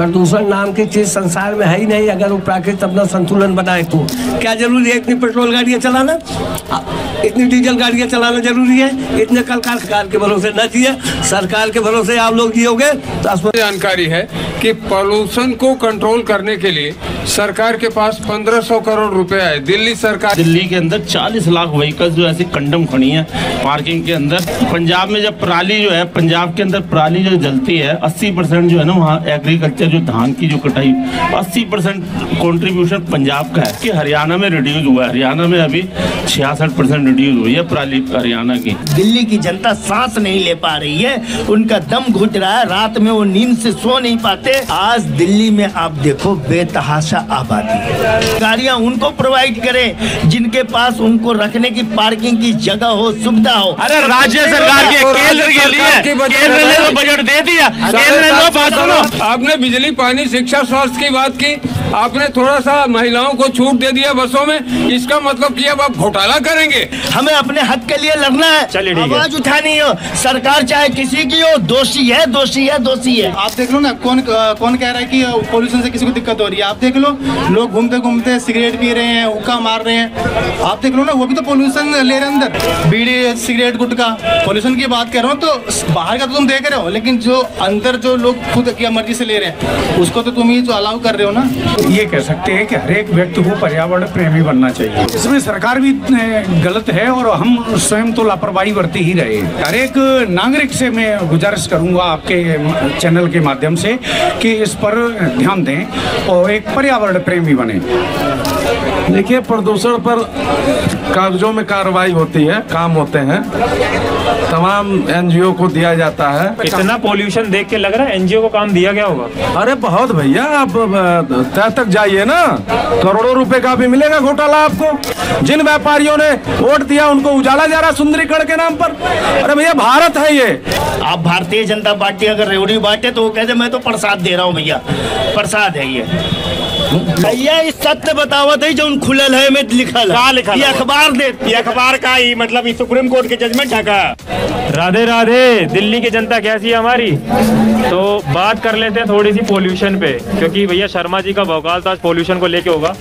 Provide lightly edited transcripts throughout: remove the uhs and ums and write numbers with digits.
प्रदूषण नाम की चीज संसार में है ही नहीं। अगर वो प्राकृतिक अपना संतुलन बनाए तो क्या जरूरी है इतनी पेट्रोल गाड़ियाँ चलाना, इतनी डीजल गाड़ियाँ चलाना जरूरी है? इतने कल सरकार के भरोसे न जिए, सरकार के भरोसे आप लोग जियोगे तो जानकारी है कि पॉल्यूशन को कंट्रोल करने के लिए सरकार के पास 1500 करोड़ रुपए है। दिल्ली सरकार, दिल्ली के अंदर 40 लाख व्हीकल्स जो ऐसी कंडम खड़ी हैं पार्किंग के अंदर। पंजाब में जब पराली जो है, पंजाब के अंदर पराली जो जलती है 80% जो है ना वहाँ एग्रीकल्चर जो धान की जो कटाई 80% कॉन्ट्रीब्यूशन पंजाब का है। कि हरियाणा में रिड्यूस हुआ है, हरियाणा में अभी 66% रिड्यूस हुई है पराली हरियाणा की। दिल्ली की जनता सांस नहीं ले पा रही है, उनका दम घुट रहा है, रात में वो नींद से सो नहीं पाते। आज दिल्ली में आप देखो बेतहाशा आबादी है। गाड़ियां उनको प्रोवाइड करें जिनके पास उनको रखने की पार्किंग की जगह हो, सुविधा हो। अरे राज्य सरकार के केंद्र के लिए केंद्र ने तो बजट दे दिया, केंद्र ने तो बात सुनो। आपने बिजली, पानी, शिक्षा, स्वास्थ्य की बात की, आपने थोड़ा सा महिलाओं को छूट दे दिया बसों में। इसका मतलब कि अब आप घोटाला करेंगे। हमें अपने हक के लिए लड़ना है, आवाज उठानी हो। सरकार चाहे किसी की हो, दोषी है, दोषी है, दोषी है। आप देख लो ना, कौन कह रहा है कि पोल्यूशन से किसी को दिक्कत हो रही है? आप देख लो, लोग घूमते घूमते सिगरेट पी रहे हैं, हुक्का मार रहे हैं। आप देख लो ना, वो भी तो पोल्यूशन ले रहे हैं अंदर। बीड़ी, सिगरेट, गुटखा, पोल्यूशन की बात कर रहा हूँ तो बाहर का तो तुम देख रहे हो, लेकिन जो अंदर जो लोग खुद की मर्जी से ले रहे हैं उसको तो तुम ही तो अलाउ कर रहे हो ना। ये कह सकते हैं कि हर एक व्यक्ति को पर्यावरण प्रेमी बनना चाहिए। इसमें सरकार भी गलत है और हम स्वयं तो लापरवाही बरती ही रहे। हर एक नागरिक से मैं गुजारिश करूंगा आपके चैनल के माध्यम से कि इस पर ध्यान दें और एक पर्यावरण प्रेमी बने। देखिए, प्रदूषण पर कागजों में कार्रवाई होती है, काम होते हैं, तमाम एनजीओ को दिया जाता है। इतना पोल्यूशन देख के लग रहा है एनजीओ को काम दिया गया होगा। अरे बहुत भैया, आप तय तक जाइए ना, करोड़ों रुपए का भी मिलेगा घोटाला आपको। जिन व्यापारियों ने वोट दिया उनको उजाला जा रहा सुंदरीकरण के नाम पर। अरे भैया, भारत है ये। आप भारतीय जनता पार्टी अगर रेवड़ी बांटे तो वो कहते मैं तो प्रसाद दे रहा हूँ भैया, प्रसाद है ये। भैया इस सत्य बतावा थे जो खुलल है में लिखल है, ये अखबार दे, ये अखबार का ही मतलब इस सुप्रीम कोर्ट के जजमेंट है का। राधे राधे। दिल्ली की जनता कैसी है हमारी? तो बात कर लेते हैं थोड़ी सी पोल्यूशन पे, क्योंकि भैया शर्मा जी का भौकाल तो आज पोल्यूशन को लेके होगा।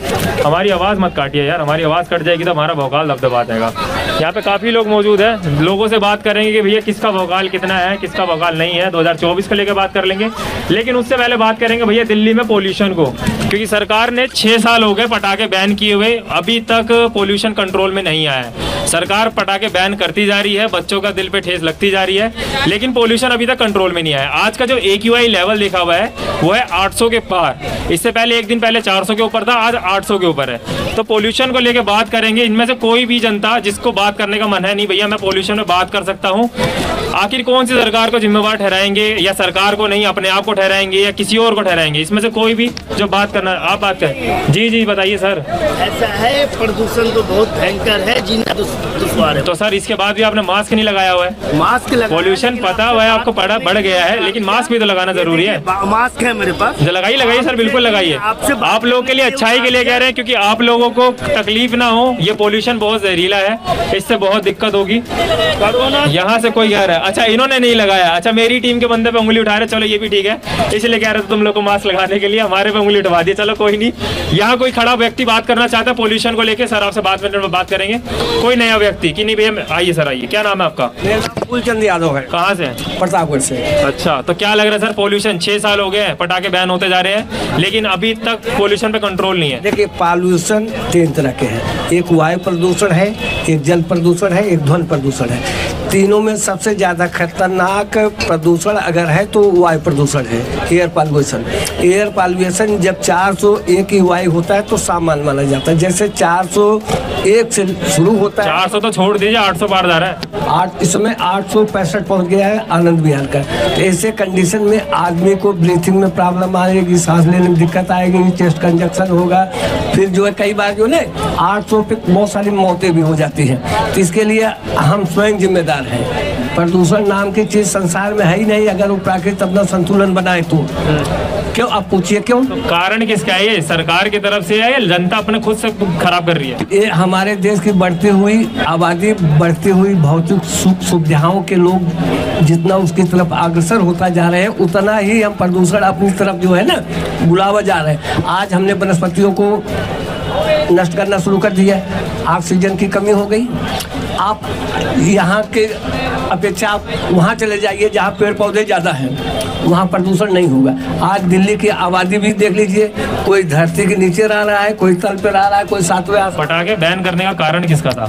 हमारी आवाज़ मत काटिए यार, हमारी आवाज़ कट जाएगी तो हमारा भौकाल दबदबा जाएगा। यहाँ पे काफ़ी लोग मौजूद हैं, लोगों से बात करेंगे कि भैया किसका भौकाल कितना है, किसका भौकाल नहीं है। 2024 को लेकर बात कर लेंगे, लेकिन उससे पहले बात करेंगे भैया दिल्ली में पोल्यूशन को, क्योंकि सरकार ने 6 साल हो गए पटाखे बैन किए हुए, अभी तक पोल्यूशन कंट्रोल में नहीं आया है। सरकार पटाखे बैन करती जा रही है, बच्चों का दिल पे ठेस लगती जा रही है, लेकिन पोल्यूशन अभी तक कंट्रोल में नहीं आया। आज का जो AQI लेवल देखा हुआ है वो है 800 के पार। इससे पहले एक दिन पहले 400 के ऊपर था, आज 800 के ऊपर है। तो पोल्यूशन को लेकर बात करेंगे। इनमें से कोई भी जनता जिसको बात करने का मन है नहीं भैया मैं पोल्यूशन में बात कर सकता हूँ, आखिर कौन सी सरकार को जिम्मेवार ठहराएंगे, या सरकार को नहीं अपने आप को ठहराएंगे, या किसी और को ठहराएंगे? इसमें से कोई भी जो बात करना आप बात करें। जी जी बताइए सर। ऐसा है, प्रदूषण तो बहुत भयंकर है, जीना दुश्वार है। तो सर इसके बाद भी आपने मास्क नहीं लगाया हुआ है? मास्क पोल्यूशन पता हुआ है आपको, बढ़ गया है, लेकिन मास्क भी तो लगाना जरूरी है। मास्क है मेरे पास, लगाइए सर, बिल्कुल लगाइए। आप लोगों के लिए अच्छाई के लिए कह रहे हैं, क्योंकि आप लोगों को तकलीफ ना हो। ये पोल्यूशन बहुत जहरीला है, इससे बहुत दिक्कत होगी। यहाँ से कोई कह रहा है अच्छा इन्होंने नहीं लगाया, अच्छा मेरी टीम के बंदे पे उंगली उठा रहे, चलो ये भी ठीक है, इसलिए कह रहे थे तुम लोग को मास्क लगाने के लिए, हमारे पे उंगली उठवा दी, चलो कोई नहीं। यहाँ कोई खड़ा व्यक्ति बात करना चाहता है पोल्यूशन को लेके, सर आपसे 5 मिनट में बात करेंगे। कोई नया व्यक्ति कि नहीं भैया? आइए सर आइए, क्या नाम है आपका? फूलचंद यादव है। कहाँ से? प्रतापगढ़ से। अच्छा, तो क्या लग रहा है सर पोल्यूशन 6 साल हो गए पटाखे बैन होते जा रहे हैं, लेकिन अभी तक पोल्यूशन पे कंट्रोल नहीं है? देखिए, पॉल्यूशन 3 तरह के हैं, एक वायु प्रदूषण है, एक जल प्रदूषण है, एक ध्वनि प्रदूषण है। तीनों में सबसे ज्यादा खतरनाक प्रदूषण अगर है तो वायु प्रदूषण है, एयर पॉल्यूशन। एयर पॉल्यूशन जब 401 की वायु होता है तो सामान्य माना जाता है। जैसे 401 से शुरू होता है, 400 तो छोड़ दीजिए, 800 पार जा रहा है। इस समय 865 पहुंच गया है आनंद विहार का। तो ऐसे कंडीशन में आदमी को ब्रीथिंग में प्रॉब्लम आएगी, सांस लेने में दिक्कत आएगी, चेस्ट कंजक्शन होगा, फिर जो है कई बार जो है 800 पे बहुत सारी मौतें भी हो जाती हैं। तो इसके लिए हम स्वयं जिम्मेदार हैं। प्रदूषण नाम की चीज संसार में है ही नहीं। अगर वो प्राकृतिक अपना संतुलन बनाए तो क्यों, आप पूछिए क्यों? तो कारण किसका है? ये सरकार की तरफ से है या जनता अपने खुद से खराब कर रही है? ये हमारे देश की बढ़ती हुई आबादी, बढ़ती हुई भौतिक सुख सुविधाओं के लोग जितना उसकी तरफ अग्रसर होता जा रहे हैं, उतना ही हम प्रदूषण अपनी तरफ जो है ना बुलावा जा रहे हैं। आज हमने वनस्पतियों को नष्ट करना शुरू कर दिया, ऑक्सीजन की कमी हो गई। आप यहाँ के अपेक्षा आप वहाँ चले जाइए जहाँ पेड़ पौधे ज़्यादा हैं, वहाँ प्रदूषण नहीं होगा। आज दिल्ली की आबादी भी देख लीजिए, कोई धरती के नीचे रह रहा है, कोई तल पे रह रहा है, कोई सातवें। पटाखे बैन करने का कारण किसका था?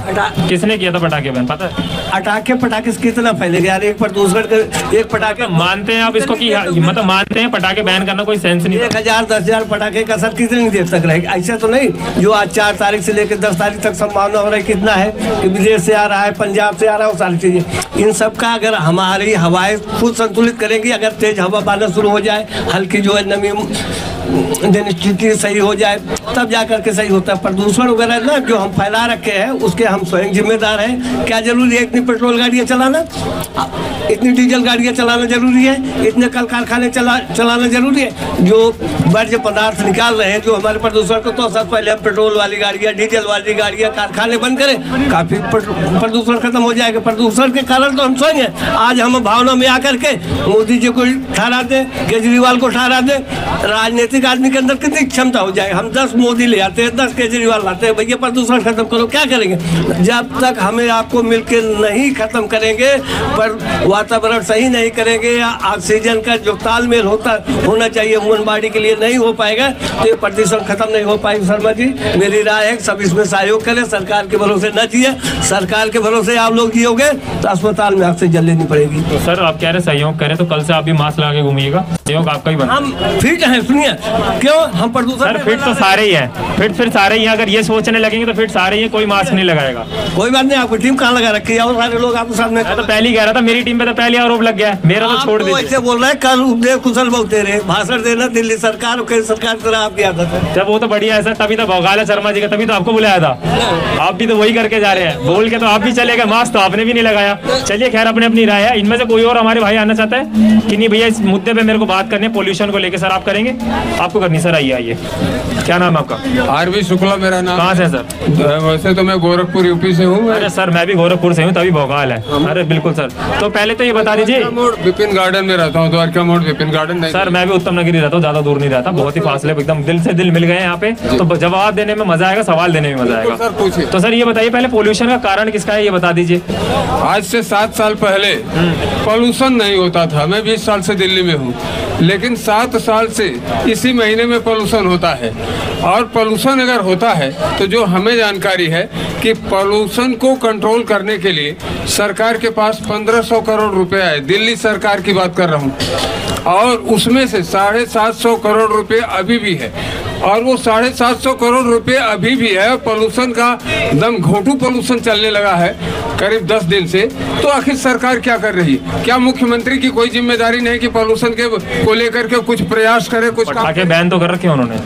किसने किया था पटाखे बैन, पता है? पटाखे कितना फैलेगा यार, एक प्रदूषण का एक पटाखे। मानते हैं आप इसको कि मतलब मानते हैं पटाखे बैन करना कोई सेंस नहीं? 1000 10,000 पटाखे का असर कितनी देर तक रहेगा? ऐसा तो नहीं जो आज 4 तारीख से लेकर 10 तारीख तक संभावना हो रहा है कितना है कि विदेश से आ रहा है, पंजाब से आ रहा है, वो सारी चीजें। इन सब का अगर हमारी हवाएं खुद संतुलित करेंगी, अगर तेज हवा पाना शुरू हो जाए, हल्की जो है नमी स्थिति सही हो जाए, तब जाकर के सही होता है। प्रदूषण वगैरह ना जो हम फैला रखे हैं उसके हम स्वयं जिम्मेदार हैं। क्या जरूरी है इतनी पेट्रोल गाड़ियाँ चलाना, इतनी डीजल गाड़ियाँ चलाना जरूरी है, इतने कल कारखाने चलाना जरूरी है? जो वर्ज्य पदार्थ निकाल रहे हैं जो हमारे प्रदूषण को, तो सबसे पहले हम पेट्रोल वाली गाड़ियाँ, डीजल वाली गाड़ियाँ, कारखाने बंद करें, काफी प्रदूषण खत्म हो जाएगा। प्रदूषण के कारण तो हम स्वयं हैं। आज हम भावना में आकर के मोदी जी को ठहरा दें, केजरीवाल को ठहरा दें, राजनीतिक आदमी के अंदर कितनी क्षमता हो जाए। हम 10 मोदी ले आते हैं, 10 केजरीवाल लाते हैं, भैया प्रदूषण खत्म करो, क्या करेंगे? जब तक हमें आपको मिलकर नहीं खत्म करेंगे, पर वातावरण सही नहीं करेंगे, या ऑक्सीजन का जो तालमेल होना चाहिए ह्यूमन बॉडी के लिए नहीं हो पाएगा, तो ये प्रदूषण खत्म नहीं हो पाएगी। शर्मा जी, मेरी राय है सब इसमें सहयोग करें, सरकार के भरोसे न जिए। सरकार के भरोसे आप लोग जियोगे तो अस्पताल में ऑक्सीजन लेनी पड़ेगी। तो सर आप कह रहे सहयोग करें, तो कल से आप भी मास्क लगा के घूमिएगा, सहयोग आपका ही बना। हम फिट हैं, सुनिए क्यों हम प्रदूषण। सर फिट तो सारे ही हैं, फिर सारे ही हैं। अगर ये सोचने लगेंगे तो फिट सारे ही हैं, कोई मास्क नहीं लगाएगा। कोई बात नहीं, आपकी टीम कहाँ लगा रखी है और सारे लोग आपके सामने? मैं तो पहले ही कह रहा था, मेरी टीम पे तो पहले आरोप लग गया, मेरा तो छोड़ दीजिए। ऐसे बोल रहे हैं, कल उपदेश कुशल बहुत दे रहे, भाषण देना दिल्ली सरकार और केंद्र सरकार की तरह आपकी आदत है। जब वो तो बढ़िया है सर, तभी तो भौकाल है शर्मा जी का, तभी तो आपको बुलाया था। आप भी तो वही करके जा रहे हैं, बोल के तो आप भी चले गए, मास्क तो आपने भी नहीं लगाया। चलिए खैर, अपने अपनी राय है। इनमें से कोई और हमारे भाई आना चाहता है कि नहीं? भैया इस मुद्दे पे मेरे को बात करनी है, पोल्यूशन को लेकर। सर आप करेंगे? आपको करनी सर, आइए। क्या नाम है आपका? आरवी शुक्ला मेरा नाम। कहाँ से सर? वैसे तो मैं गोरखपुर यूपी से हूँ। अरे सर मैं भी गोरखपुर से हूँ, तभी भौकाल है। अरे बिल्कुल सर, तो पहले तो ये बता दीजिए। विपिन गार्डन में रहता हूँ, द्वारका मोड़ विपिन गार्डन। सर मैं भी उत्तम नगरी रहता हूँ, ज्यादा दूर नहीं रहता, बहुत ही फासले, एकदम दिल से दिल मिल गए यहाँ पे, तो जवाब देने में मजा आएगा, सवाल देने में मजा आएगा। सर पूछिए। तो सर ये बताइए पहले, पोल्यूशन का कारण किसका है ये बता दीजिए। आज से 7 साल पहले पोल्यूशन नहीं होता था। मैं 20 साल से दिल्ली में हूँ, लेकिन 7 साल से इसी महीने में पोल्यूशन होता है। और पोल्यूशन अगर होता है तो जो हमें जानकारी है कि पोल्यूशन को कंट्रोल करने के लिए सरकार के पास 1500 करोड़ रुपए है। दिल्ली सरकार की बात कर रहा हूँ, और उसमें से 750 करोड़ रुपए अभी भी है, और वो 750 करोड़ रुपए अभी भी है। पोल्यूशन का दम घोटू पोल्यूशन चलने लगा है करीब 10 दिन से। तो आखिर सरकार क्या कर रही है? क्या मुख्यमंत्री की कोई जिम्मेदारी नहीं कि पोल्यूशन के को लेकर के कुछ प्रयास करे? कुछ पटाखे बैन तो कर रखे हैं उन्होंने।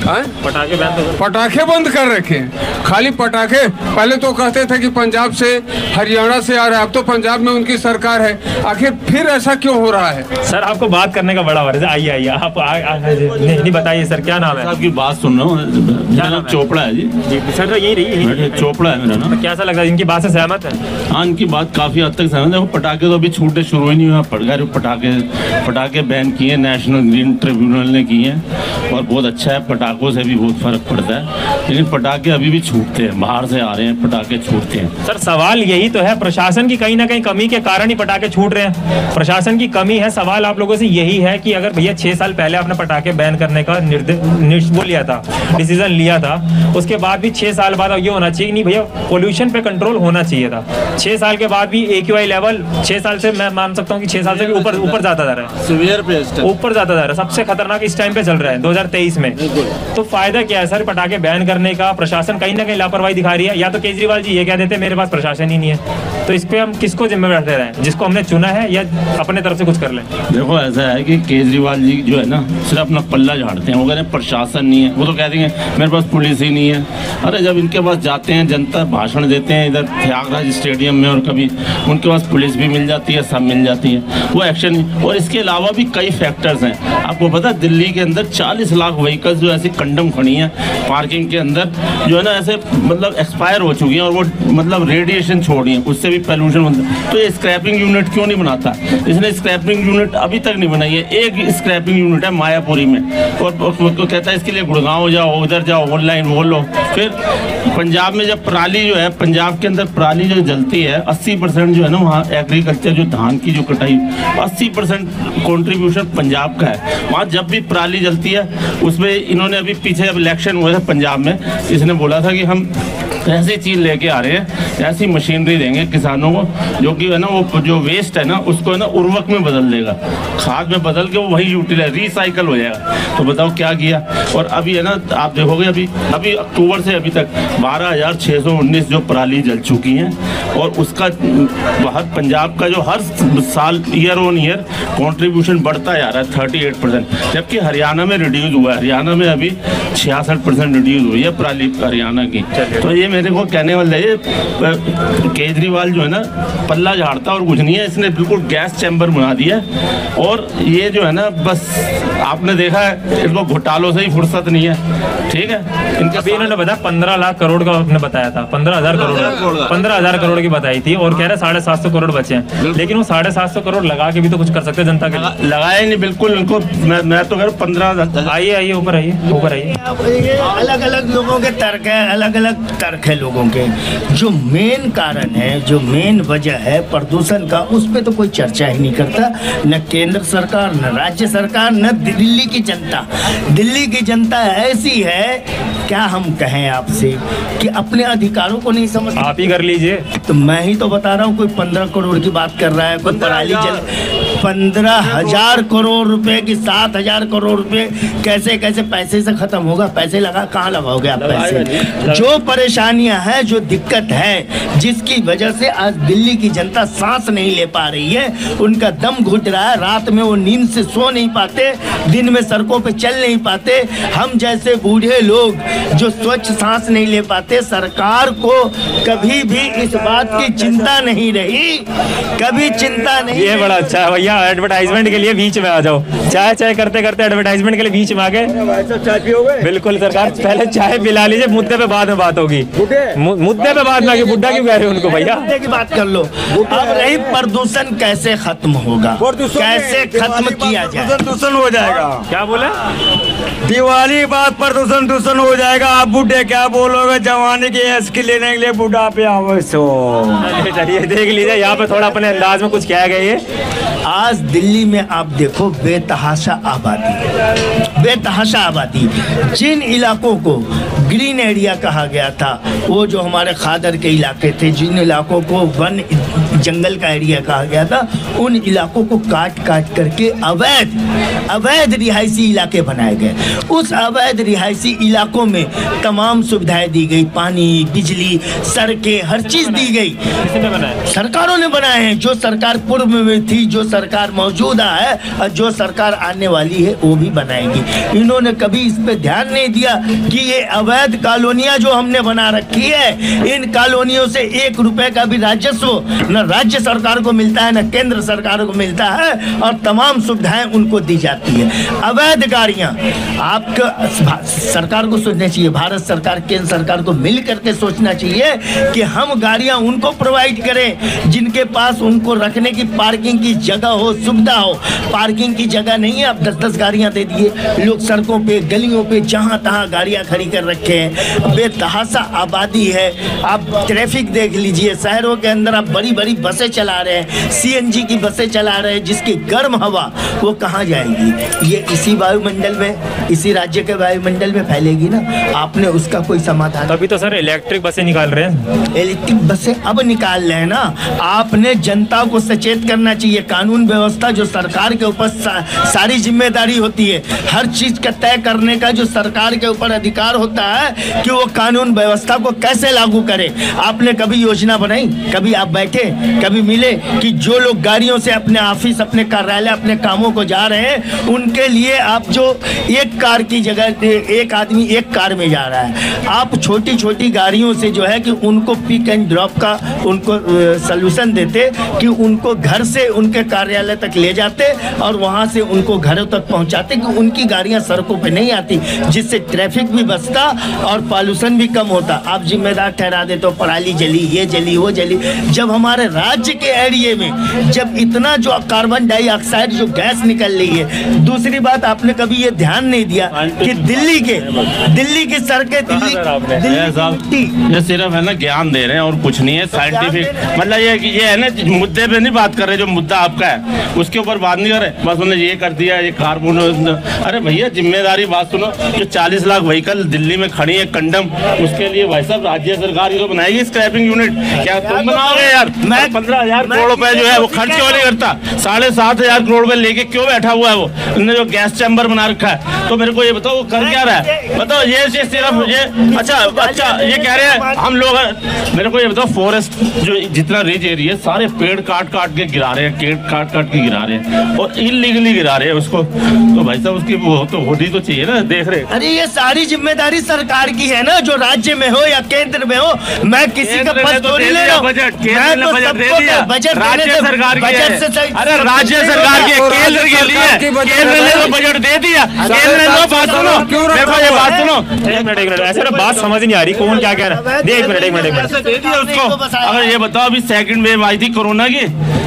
पटाखे बैन तो पटाखे बंद कर रखे हैं, खाली पटाखे। पहले तो कहते थे कि पंजाब से हरियाणा से आ रहा है, अब तो पंजाब में उनकी सरकार है। आखिर फिर ऐसा क्यों हो रहा है? सर आपको बात करने का बड़ा वर्ज है, आइए आप नहीं बताइए सर, क्या नाम है आपकी? बात सुन रहा हूँ, मेरा नाम चोपड़ा है जी। सर तो यही रही चोपड़ा है मेरा नाम। कैसा लग रहा है, इनकी बात से सहमत है? हाँ, इनकी बात काफी हद तक सहमत है। वो पटाखे तो अभी छूटे शुरू ही नहीं हुआ, पटाखे बैन किए, नेशनल ग्रीन ट्रिब्यूनल ने किए हैं, और बहुत अच्छा है। पटाखों से भी बहुत फर्क पड़ता है, लेकिन पटाखे अभी भी छूटते हैं, बाहर से आ रहे हैं, पटाखे छूटते हैं। सर सवाल यही तो है, प्रशासन की कहीं ना कहीं कमी के कारण ही पटाखे छूट रहे हैं। प्रशासन की कमी है। सवाल आप लोगों से यही है कि अगर भैया 6 साल पहले आपने पटाखे बैन करने का डिसीजन लिया था, उसके बाद भी 6 साल बाद ये होना चाहिए नहीं भैया, पोल्यूशन पे कंट्रोल होना चाहिए था। 6 साल के बाद भी AQI लेवल 6 साल से, मैं मान सकता हूँ कि 6 साल से भी ऊपर जाता जा रहा है, ऊपर जाता जा रहा है। सबसे खतरनाक इस टाइम पे चल रहा है। 2023 में। तो फायदा क्या है सर पटाखे बैन करने का? प्रशासन कहीं ना कहीं लापरवाही दिखा रही है। या तो केजरीवाल जी ये कह देते मेरे पास प्रशासन ही नहीं है, तो इस पे हम किसको जिम्मेदार ठहराएं हैं? जिसको हमने चुना है या अपने तरफ से कुछ कर लें? देखो ऐसा है कि केजरीवाल जी जो है ना सिर्फ अपना पल्ला झाड़ते हैं। वो कहते हैं प्रशासन नहीं है, वो तो कह देंगे मेरे पास पुलिस ही नहीं है। अरे जब इनके पास जाते हैं, जनता भाषण देते हैं इधर प्रयागराज स्टेडियम में, और कभी उनके पास पुलिस भी मिल जाती है, सब मिल जाती है, वो एक्शन। और इसके अलावा भी कई फैक्टर्स हैं। आपको पता है दिल्ली के अंदर 40 लाख व्हीकल्स जो ऐसी कंडम खड़ी हैं पार्किंग के अंदर, जो है ना ऐसे मतलब एक्सपायर हो चुकी हैं, और वो मतलब रेडिएशन छोड़ रही हैं, उससे भी पोल्यूशन बनता है। तो ये स्क्रैपिंग यूनिट क्यों नहीं बनाता? इसने स्क्रैपिंग यूनिट अभी तक नहीं बनाई है। एक स्क्रैपिंग यूनिट है मायापुरी में, और वो कहता है इसके लिए गुड़गांव जाओ, उधर जाओ, ऑनलाइन बोलो। फिर पंजाब में जब पराली जो है, पंजाब के अंदर पराली जो जलती है, 80% जो है ना वहाँ एग्रीकल्चर जो धान की जो कटाई, 80% कॉन्ट्रीब्यूशन पंजाब का है। वहाँ जब भी पराली जलती है उसमें इन्होंने अभी पीछे जब इलेक्शन हुए थे पंजाब में, इसने बोला था कि हम ऐसी चीज़ लेके आ रहे हैं, ऐसी मशीनरी देंगे किसानों को जो कि है ना वो जो वेस्ट है ना उसको है ना उर्वरक में बदल देगा, खाद में बदल के वो वही यूटिलाइज रिसाइकल हो जाएगा। तो बताओ क्या किया। और अभी है ना आप देखोगे अभी अक्टूबर से अभी तक 12,619 जो पराली जल चुकी हैं, और उसका हर पंजाब का जो हर साल ईयर ऑन ईयर कॉन्ट्रीब्यूशन बढ़ता जा रहा है 38%, जबकि हरियाणा में रिड्यूस हुआ है। हरियाणा में अभी 66% रिड्यूस हुई है पराली हरियाणा की। तो ये मेरे को कहने वाले केजरीवाल जो है ना पल्ला झाड़ता और कुछ नहीं है, इसने बिल्कुल गैस चैम्बर बना दिया। और ये जो है ना बस आपने देखा है इनको घोटालों से ही फुर्सत नहीं है। ठीक है, इनका अभी इन्होंने बताया 15 लाख करोड़ का आपने बताया था, 15,000 करोड़ 15,000 करोड़ की बताई थी, और कह रहे 750 करोड़ बचे हैं। लेकिन वो 750 करोड़ लगा के भी तो कुछ कर सकते जनता के लिए। लगाए नहीं बिल्कुल इनको। मैं तो कह रहा हूँ 15। आइए ऊपर आइए। अलग अलग लोगों के तर्क है, अलग अलग तर्क है लोगों के। जो मेन कारण है, जो मेन वजह है प्रदूषण का, उस पे तो कोई चर्चा ही नहीं करता। न केंद्र सरकार, न राज्य सरकार, न दिल्ली की जनता। दिल्ली की जनता ऐसी है, क्या हम कहें आपसे कि अपने अधिकारों को नहीं समझ। आप ही कर लीजिए। तो मैं ही तो बता रहा हूँ, कोई 15 करोड़ की बात कर रहा है, कोई पराली जल 15,000 करोड़ रुपए की 7,000 करोड़ रुपए कैसे कैसे पैसे से खत्म होगा? पैसे लगा कहाँ लगाओगे आप पैसे? जो परेशानियां हैं, जो दिक्कत है, जिसकी वजह से आज दिल्ली की जनता सांस नहीं ले पा रही है, उनका दम घुट रहा है, रात में वो नींद से सो नहीं पाते, दिन में सड़कों पे चल नहीं पाते। हम जैसे बूढ़े लोग जो स्वच्छ सांस नहीं ले पाते, सरकार को कभी भी इस बात की चिंता नहीं रही, कभी चिंता नहीं। ये बड़ा अच्छा है भैया, एडवर्टाइजमेंट के लिए बीच में आ जाओ। चाय करते करते एडवर्टाइजमेंट के लिए बीच में आ गए। बिल्कुल सरकार पहले चाय पिला लीजिए, मुद्दे पे बाद में बात होगी। मुद्दे पे बात ना, बुड्ढा क्यों कह रहे हो उनको भैया? मुद्दे की बात कर लो। अब रही प्रदूषण कैसे खत्म होगा, कैसे खत्म किया जाए? प्रदूषण हो जाएगा। क्या बोला? दिवाली बाद प्रदूषण दूषण हो जाएगा। आप बूढ़े क्या बोलोगे? जवानी की ऐश की लेने के लिए बुढ़ापे आओ। चलिए देख लीजिए, यहाँ पे थोड़ा अपने अंदाज में कुछ क्या गया ये। आज दिल्ली में आप देखो बेतहाशा आबादी, बेतहाशा आबादी। जिन इलाकों को ग्रीन एरिया कहा गया था, वो जो हमारे खादर के इलाके थे, जिन इलाकों को वन जंगल का एरिया कहा गया था, उन इलाकों को काट करके अवैध रिहायशी इलाके बनाए गए। उस अवैध रिहायशी इलाकों में तमाम सुविधाएं दी गई, पानी, बिजली, सड़कें, हर चीज दी गई। किसने बनाया? सरकारों ने बनाए हैं। जो सरकार पूर्व में थी, जो सरकार मौजूदा है और जो सरकार आने वाली है, वो भी बनाएगी। इन्होंने कभी इस पे ध्यान नहीं दिया कि ये अवैध कॉलोनियां जो हमने बना रखी है, इन कॉलोनियों से 1 रुपए का भी राजस्व न राज्य सरकार को मिलता है, न केंद्र सरकार को मिलता है, और तमाम सुविधाएं उनको दी जाती है। अवैध गाड़ियां, आपको सरकार को सोचना चाहिए, भारत सरकार केंद्र सरकार को मिल करके सोचना चाहिए कि हम गाड़ियां उनको प्रोवाइड करें जिनके पास उनको रखने की पार्किंग की जगह हो, सुविधा हो। पार्किंग की जगह नहीं है, आप 10-10 गाड़ियां दे दिए। लोग सड़कों पे, गलियों पे, जहां तहां गाड़ियां खड़ी कर रखी रखे हैं, बेतहाशा आबादी है। आप ट्रैफिक देख लीजिए, शहरों के अंदर आप बड़ी बड़ी बसें चला रहे हैं, CNG की बसें चला रहे हैं, जिसकी गर्म हवा वो कहाँ जाएगी? ये इसी वायुमंडल में, इसी राज्य के वायुमंडल में फैलेगी ना। आपने उसका कोई समाधान? तभी तो सर इलेक्ट्रिक बसें निकाल रहे हैं। इलेक्ट्रिक बसें अब निकाल रहे हैं ना। आपने जनता को सचेत करना चाहिए। कानून व्यवस्था जो सरकार के ऊपर सारी जिम्मेदारी होती है, हर चीज का तय करने का जो सरकार के ऊपर अधिकार होता है कि वो कानून व्यवस्था को कैसे लागू करे। आपने कभी योजना बनाई? कभी आप बैठे, कभी मिले कि जो लोग गाड़ियों से अपने ऑफिस, अपने कार्यालय, अपने कामों को जा रहे हैं, उनके लिए आप जो एक कार की जगह एक आदमी एक कार में जा रहा है, आप छोटी छोटी गाड़ियों से जो है कि उनको पिक एंड ड्रॉप का उनको सलूशन देते कि उनको घर से उनके कार्यालय तक ले जाते और वहां से उनको घरों तक पहुंचाते कि उनकी गाड़ियां सड़कों पे नहीं आती, जिससे ट्रैफिक भी बचता और पॉल्यूशन भी कम होता। आप जिम्मेदार ठहरा दे तो पराली जली, ये जली, वो जली। जब हमारे राज्य के एरिए में जब इतना जो कार्बन डाइऑक्साइड जो गैस निकल रही है। दूसरी बात, आपने कभी ये ध्यान नहीं दिया कि दिल्ली की सड़कें, ये सिर्फ है ना ज्ञान दे रहे हैं और कुछ नहीं है साइंटिफिक। मतलब ये है ना, मुद्दे पे नहीं बात कर रहे, जो मुद्दा आपका है उसके ऊपर बात नहीं कर रहे। बस उन्होंने ये कर दिया, ये कार्बन। अरे भैया जिम्मेदारी बात सुनो, जो 40 लाख व्हीकल दिल्ली में खड़ी है कंडम, उसके लिए भाई साहब राज्य सरकार ही तो बनाएगी स्क्रैपिंग यूनिट। क्या तुम बनाओगे यार? मैं 15,000 करोड़ रुपए जो है वो खर्च क्यों नहीं करता? 7,500 करोड़ रुपए लेके क्यों बैठा हुआ है वो? उन्होंने जो गैस चैम्बर बना रखा है, तो मेरे को ये बताओ वो कर क्या रहा है? बताओ ये सिर्फ मुझे अच्छा ये कह रहे हैं हम लोग। मेरे को ये बताओ, फॉरेस्ट जो जितना रिच एरिया है, सारे पेड़ काट के गिरा रहे हैं, काट के गिरा रहे हैं और इलीगली गिरा रहे हैं उसको। तो भाई साहब उसकी वो तो होनी तो चाहिए ना, देख रहे। अरे ये सारी जिम्मेदारी सरकार की है ना, जो राज्य में हो या केंद्र में हो। मैं किसी का पद थोड़ी ले रहा हूं। बजट दे दिया राज्य सरकार की। अरे राज्य सरकार की, केंद्र के लिए केंद्र ने तो बजट दे दिया। केंद्र ने तो बात सुनो, मेरे को ये बात सुनो। एक मिनट ऐसे बात समझ नहीं आ रही, कौन क्या कह रहा है? एक मिनट दे दिया उसको। अगर ये बताओ, अभी सेकंड वेव आई थी कोरोना की,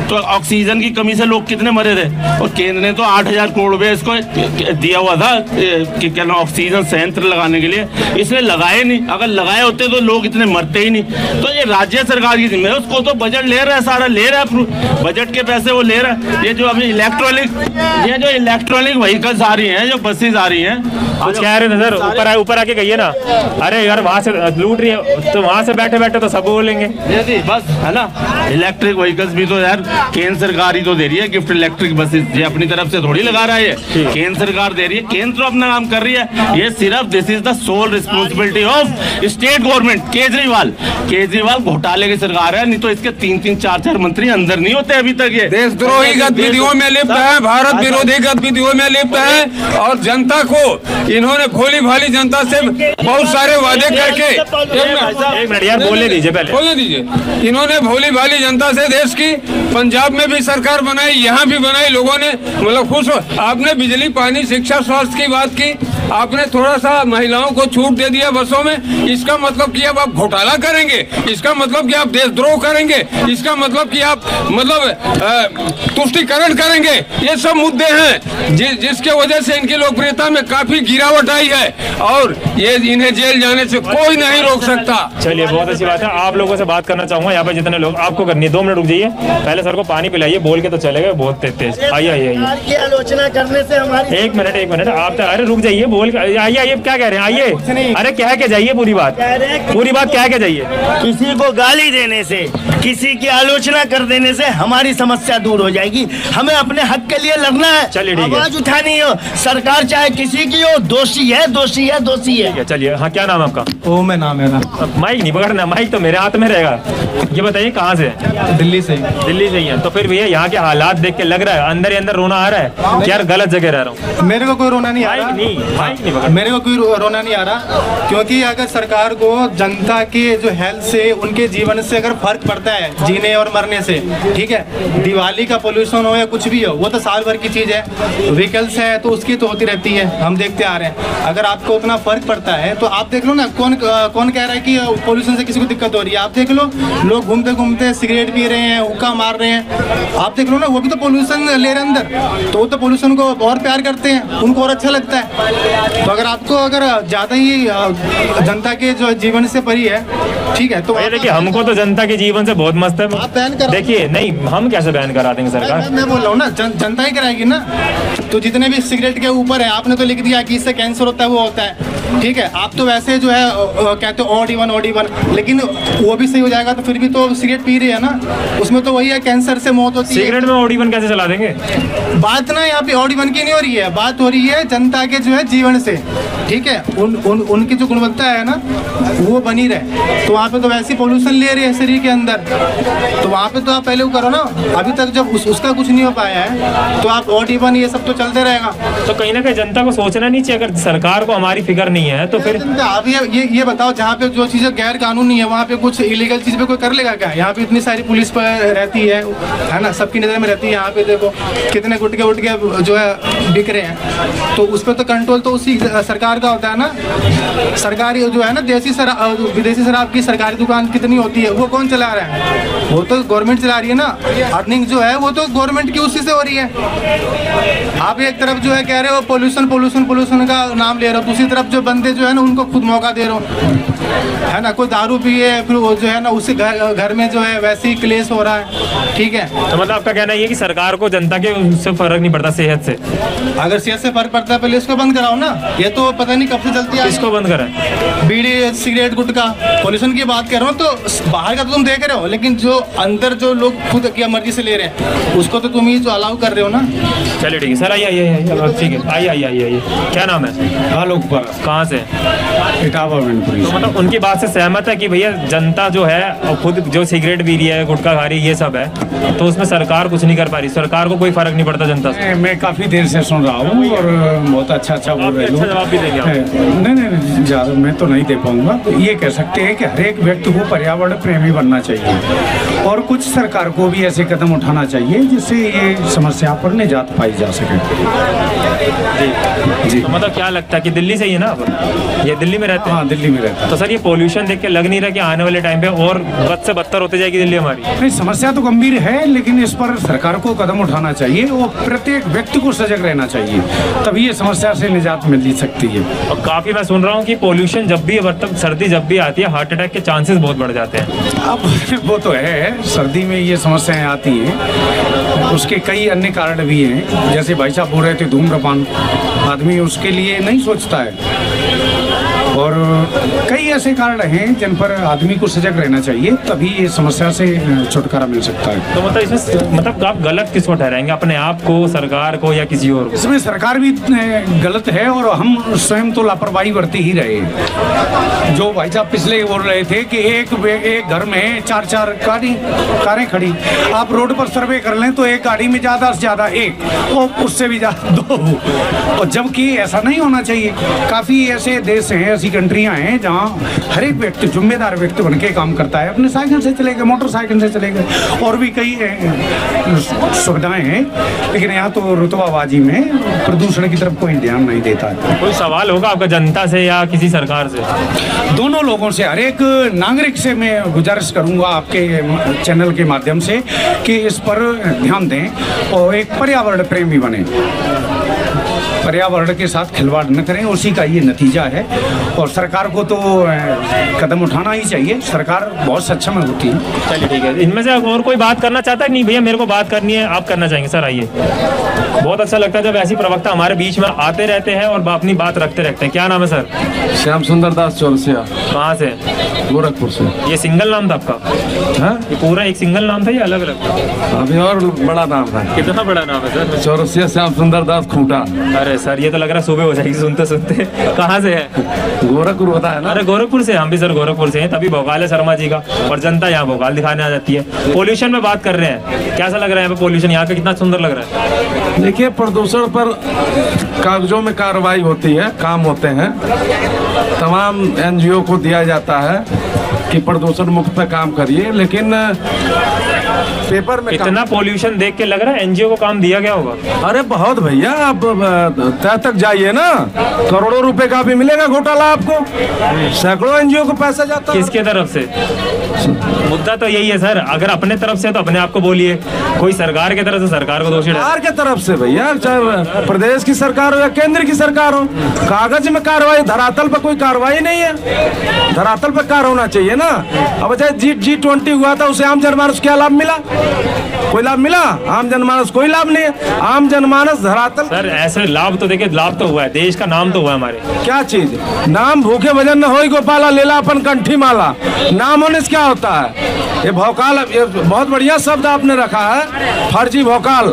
तो ऑक्सीजन की कमी से लोग कितने मरे थे, और केंद्र ने तो 8,000 करोड़ रुपए इसको दिया हुआ था कि क्या ऑक्सीजन संयंत्र लगाने के लिए। इसने लगाए नहीं, अगर लगाए होते तो लोग इतने मरते ही नहीं। तो ये राज्य सरकार की जिम्मेदारी, उसको तो बजट ले रहा है, सारा ले रहा है, बजट के पैसे वो ले रहा है। ये जो अभी इलेक्ट्रॉनिक व्हीकल्स आ रही हैं, जो बसेज आ रही हैं, कुछ कह रहे थे सर, ऊपर आके कहिए ना। अरे यार वहाँ से लूट रही है, तो वहाँ से बैठे तो सब बोलेंगे बस, है ना। इलेक्ट्रिक व्हीकल्स भी तो यार केंद्र सरकार ही तो दे रही है, गिफ्ट इलेक्ट्रिक बसेस, ये अपनी तरफ से थोड़ी लगा रहा है, ये केंद्र सरकार दे रही है। केंद्र तो अपना काम कर रही है, ये सिर्फ this is the sole responsibility of state government. Kejriwal घोटाले की सरकार है, नहीं तो इसके 3-3, 4-4 मंत्री अंदर नहीं होते अभी तक। ये देशद्रोही गतिविधियों में लिप्त है, भारत विरोधी गतिविधियों में लिप्त है, और जनता को इन्होंने भोली भाली जनता से बहुत सारे वादे करके, एक मिनट यार बोलने दीजिए, पहले बोलने दीजिए। इन्होंने भोली भाली जनता से देश की, पंजाब में भी सरकार बनाई, यहाँ भी बनाई, लोगों ने मतलब खुश हो। आपने बिजली, पानी, शिक्षा, स्वास्थ्य की बात की, आपने थोड़ा सा महिलाओं को छूट दे दिया बसों में। इसका मतलब कि अब आप घोटाला करेंगे, इसका मतलब कि आप देशद्रोह करेंगे, इसका मतलब कि आप तुष्टीकरण करेंगे। ये सब मुद्दे हैं जिसके वजह से इनकी लोकप्रियता में काफी गिरावट आई है, और ये इन्हें जेल जाने से कोई नहीं रोक सकता। चलिए बहुत अच्छी बात है। आप लोगों से बात करना चाहूंगा, यहाँ पे जितने लोग, आपको करनी है 2 मिनट रुक जाइए, पहले सर को पानी पिलाइए, बोल के तो चले गए बहुत तेज। आइए आलोचना करने से हमारी, एक मिनट आप तो, अरे रुक जाइए, बोल आइए, क्या कह रहे हैं? आइए, अरे क्या के जाइए, पूरी बात क्या के जाइए। किसी को गाली देने से, किसी की आलोचना कर देने से हमारी समस्या दूर हो जाएगी। हमें अपने हक के लिए लड़ना है, चलिए ठीक है, आवाज उठानी हो। सरकार चाहे किसी की हो, दोषी है। चलिए, हाँ क्या नाम है आपका? ओ मैं नाम है। माइक नहीं पकड़ना, माइक तो मेरे हाथ में रहेगा। ये बताइए कहाँ से? दिल्ली से ही है। तो फिर भैया यहाँ के हालात देख के लग रहा है अंदर ही अंदर रोना आ रहा है कि यार गलत जगह रह रहा हूँ। मेरे को कोई रोना नहीं आ रहा, मेरे को कोई रोना नहीं आ रहा, क्योंकि अगर सरकार को जनता के जो हेल्थ से, उनके जीवन से अगर फर्क पड़ता है, जीने और मरने से, ठीक है, दिवाली का पोल्यूशन हो या कुछ भी हो, वो तो साल भर की चीज है। व्हीकल्स है तो उसकी तो होती रहती है, हम देखते आ रहे हैं। अगर आपको उतना फर्क पड़ता है तो आप देख लो ना, कौन कह रहा है कि पोल्यूशन से किसी को दिक्कत हो रही है? आप देख लो, लोग घूमते घूमते सिगरेट पी रहे हैं, हुक्का मार रहे हैं, आप देख लो ना, वो भी तो पोल्यूशन ले रहे हैं अंदर। तो वो तो पोल्यूशन को और प्यार करते हैं, उनको और अच्छा लगता है। तो अगर आपको अगर ज़्यादा ही कि जनता के जो जीवन से परी है, ठीक है। तो देखिए हमको तो जनता के जीवन से बहुत मस्त है। आप बैन करा, देखिए नहीं हम कैसे बैन करा देंगे सरकार? मैं बोल रहा हूँ ना, जनता ही कराएगी ना। तो जितने भी सिगरेट के ऊपर है, आपने तो लिख दिया कि इससे कैंसर होता है, वो होता है, ठीक है। आप तो वैसे जो है कहते हो ऑड इवन, लेकिन वो भी सही हो जाएगा तो फिर भी तो सिगरेट पी रही है ना, उसमें तो वही है, कैंसर से मौत होती है। सिगरेट में ऑड इवन कैसे चला देंगे? बात ना यहाँ पे ऑड इवन की नहीं हो रही है, बात हो रही है जनता के जो है जीवन से, ठीक है। उनकी जो गुणवत्ता है ना वो बनी रहे। तो वहाँ पे तो वैसे पोल्यूशन ले रही है शरीर के अंदर, तो वहाँ पे तो आप पहले वो करो ना। अभी तक जब उसका कुछ नहीं हो पाया है तो आप ऑड इवन ये सब तो चलते रहेगा। तो कहीं ना कहीं जनता को सोचना नहीं चाहिए, अगर सरकार को हमारी फिक्र नहीं है तो फिर आप ये बताओ, जहाँ पे जो चीजें गैर कानूनी है वहाँ पे कुछ इलीगल चीज पे कोई कर लेगा क्या? यहाँ पे इतनी सारी पुलिस पर रहती है ना, सबकी नजर में रहती है। यहाँ पे देखो कितने गुटके जो है बिक रहे हैं, तो उस पर तो कंट्रोल तो उसी सरकार का होता है ना। सरकारी जो है ना देसी शराब विदेशी शराब की सरकारी दुकान कितनी होती है, वो कौन चला रहा है? वो तो गवर्नमेंट चला रही है ना। अर्निंग जो है वो तो गवर्नमेंट की उसी से हो रही है। आप एक तरफ जो है कह रहे हो पोल्यूशन का नाम ले रहे हो, दूसरी तरफ जो बंदे जो है ना उनको खुद मौका दे रहे हो, है ना। कोई दारू पिए फिर वो जो है ना उससे घर में जो है वैसे ही क्लेश हो रहा है, ठीक है। तो मतलब आपका कहना ये है कि सरकार को जनता के उससे फर्क नहीं पड़ता, सेहत से? अगर सेहत से फर्क पड़ता है पहले इसको बंद कराओ ना। ये तो पता नहीं कब से चलती है। इसको बंद कराएं? बीड़ी सिगरेट गुटखा पोल्यूशन की बात कर रहा हूँ, तो बाहर का तो तुम देख रहे हो, लेकिन जो अंदर जो लोग खुद की मर्जी से ले रहे हैं उसको तो तुम ही जो अलाउ कर रहे हो ना। चलिए ठीक है सर, आइए ठीक है, आइए। क्या नाम है? आलोक पर। कहाँ से? इटावा मैनपुरी। तो मतलब उनकी बात से सहमत है कि भैया जनता जो है और खुद जो सिगरेट पी रही है, गुटखा खा रही है, ये सब है, तो उसमें सरकार कुछ नहीं कर पा रही, सरकार को कोई फर्क नहीं पड़ता जनता से? मैं काफी देर से सुन रहा हूँ और बहुत अच्छा बोल रहे अच्छा जवाब भी देंगे आप? नहीं ज़्यादा मैं तो नहीं दे पाऊंगा। ये कह सकते हैं कि हर एक व्यक्ति को पर्यावरण प्रेमी बनना चाहिए और कुछ सरकार को भी ऐसे कदम उठाना चाहिए जिससे ये समस्या पर निजात पाई जा सके। जी। तो मतलब क्या लगता है कि दिल्ली से ही है ना आप? ये दिल्ली में रहते हैं? हाँ दिल्ली में रहता है। तो सर ये पोल्यूशन देख के लग नहीं रहा कि आने वाले टाइम पे और बद से बदतर होती जाएगी दिल्ली हमारी? नहीं, समस्या तो गंभीर है, लेकिन इस पर सरकार को कदम उठाना चाहिए और प्रत्येक व्यक्ति को सजग रहना चाहिए, तभी ये समस्या से निजात मिल सकती है। और काफी मैं सुन रहा हूँ कि पोल्यूशन जब भी मतलब सर्दी जब भी आती है हार्ट अटैक के चांसेस बहुत बढ़ जाते हैं। अब वो तो है, सर्दी में ये समस्याएं आती हैं, उसके कई अन्य कारण भी हैं। जैसे भाई साहब बोल रहे थे धूम्रपान, आदमी उसके लिए नहीं सोचता है, और कई ऐसे कारण हैं जिन पर आदमी को सजग रहना चाहिए, तभी ये समस्या से छुटकारा मिल सकता है। तो मतलब इसमें मतलब आप गलत किसको ठहराएंगे, अपने आप को, सरकार को, या किसी और को? इसमें सरकार भी गलत है और हम स्वयं तो लापरवाही बरती ही रहे हैं। जो भाई साहब पिछले बोल रहे थे कि एक घर में चार कारें खड़ी, आप रोड पर सर्वे कर लें तो एक गाड़ी में ज़्यादा से ज़्यादा एक, और उससे भी ज़्यादा दो, और जबकि ऐसा नहीं होना चाहिए। काफ़ी ऐसे देश हैं, ऐसी कंट्रियां हैं जहां हर एक व्यक्ति जिम्मेदार व्यक्ति बन के काम करता है, अपने साइकिल से चले गए, मोटरसाइकिल से चले गए, और भी कई सुविधाएं हैं, लेकिन यहाँ तो रुतबाबाजी में प्रदूषण की तरफ कोई ध्यान नहीं देता है। कोई सवाल होगा आपका जनता से या किसी सरकार से? दोनों लोगों से, हर एक नागरिक से मैं गुजारिश करूंगा आपके चैनल के माध्यम से कि इस पर ध्यान दें और एक पर्यावरण प्रेमी बने, पर्यावरण के साथ खिलवाड़ न करें, उसी का ये नतीजा है। और सरकार को तो कदम उठाना ही चाहिए, सरकार बहुत सक्षम होती है। चलिए ठीक है, इनमें से और कोई बात करना चाहता है? नहीं भैया मेरे को बात करनी है, आप करना चाहेंगे? सर आइए। बहुत अच्छा लगता है जब ऐसी प्रवक्ता हमारे बीच में आते रहते हैं और अपनी बात रखते रहते हैं। क्या नाम है सर? श्याम सुंदर दास चौरसिया। कहाँ से? गोरखपुर से। ये सिंगल नाम था आपका? हाँ, ये पूरा एक सिंगल नाम था या अलग अलग? अभी और बड़ा नाम था। कितना बड़ा नाम है सर? चौरसिया श्याम सुंदर दास खूंटा। अरे सर ये तो लग रहा है सुबह हो जाएगी सुनते सुनते। कहाँ से है? गोरखपुर होता है ना? अरे गोरखपुर से, हम भी सर गोरखपुर से हैं, तभी भोकाल है शर्मा जी का, और जनता यहाँ भोकाल दिखाने आ जाती है। पोल्यूशन में बात कर रहे हैं, कैसा लग रहा है पोल्यूशन यहाँ का, कितना सुंदर लग रहा है? देखिए, प्रदूषण पर कागजों में कार्रवाई होती है, काम होते हैं, तमाम NGO को दिया जाता है कि प्रदूषण मुक्त पे काम करिए, लेकिन पेपर में इतना पोल्यूशन देख के लग रहा है NGO को काम दिया गया होगा? अरे बहुत भैया, अब तह तक जाइए ना, करोड़ों रुपए का भी मिलेगा घोटाला आपको, सैकड़ों एनजीओ को पैसा जाता है। किसके तरफ से? मुद्दा तो यही है सर, अगर अपने तरफ से तो अपने आप को बोलिए, कोई सरकार की तरफ से सरकार को दोषी सरकार के तरफ से भैया, चाहे प्रदेश की सरकार हो या केंद्र की सरकार हो, कागज में कार्रवाई, धरातल पर कोई कार्रवाई नहीं है। धरातल पर कार्य होना चाहिए ना। अब चाहे G20 हुआ था, उसे आम जनमानस क्या लाभ मिला? कोई लाभ मिला? आम जनमानस कोई लाभ नहीं है। आम जनमानस धरातल सर ऐसे लाभ तो देखिए, लाभ तो हुआ है, देश का नाम तो हुआ है हमारे। क्या चीज? नाम भूखे भजन न होई गोपाला, लेला अपन कंठी माला। नाम होने से क्या होता है? ये भौकाल, ये बहुत बढ़िया शब्द आपने रखा है, फर्जी भौकाल।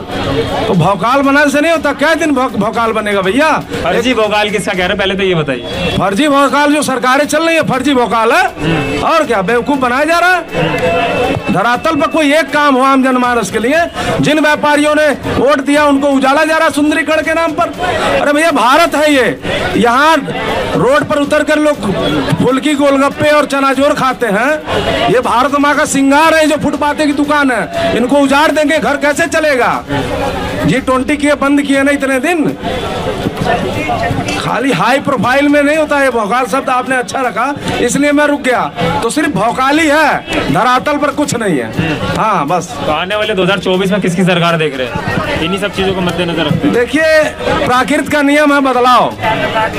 तो भौकाल बनाने से नहीं होता, क्या दिन भौकाल बनेगा भैया? फर्जी भौकाल किसका कह रहे हैं, पहले तो ये बताइए। फर्जी भौकाल जो सरकारें चल रही है, फर्जी भौकाल है। और क्या बेवकूफ बनाया जा रहा है? धरातल पर कोई एक काम हो आम जनमानस के लिए। जिन व्यापारियों ने वोट दिया उनको उजाला जा रहा सुंदरीकरण के नाम पर। अरे भैया भारत है ये, यहाँ रोड पर उतर कर लोग फुल्की गोलगप्पे और चनाचोर खाते हैं। ये भारत माँ का सिंगार है, जो फुटपाथे की दुकान है। इनको उजाड़ देंगे, घर कैसे चलेगा? G20 किए, बंद किए ना इतने दिन। खाली हाई प्रोफाइल में नहीं होता। ये भौकाल शब्द आपने अच्छा रखा, इसलिए मैं रुक गया। तो सिर्फ भौकाली है, धरातल पर कुछ नहीं है। हाँ बस। तो आने वाले 2024 में किसकी सरकार देख रहे हैं? इन्हीं सब चीजों को मद्देनजर रखते हैं। देखिए, प्राकृतिक का नियम है बदलाव,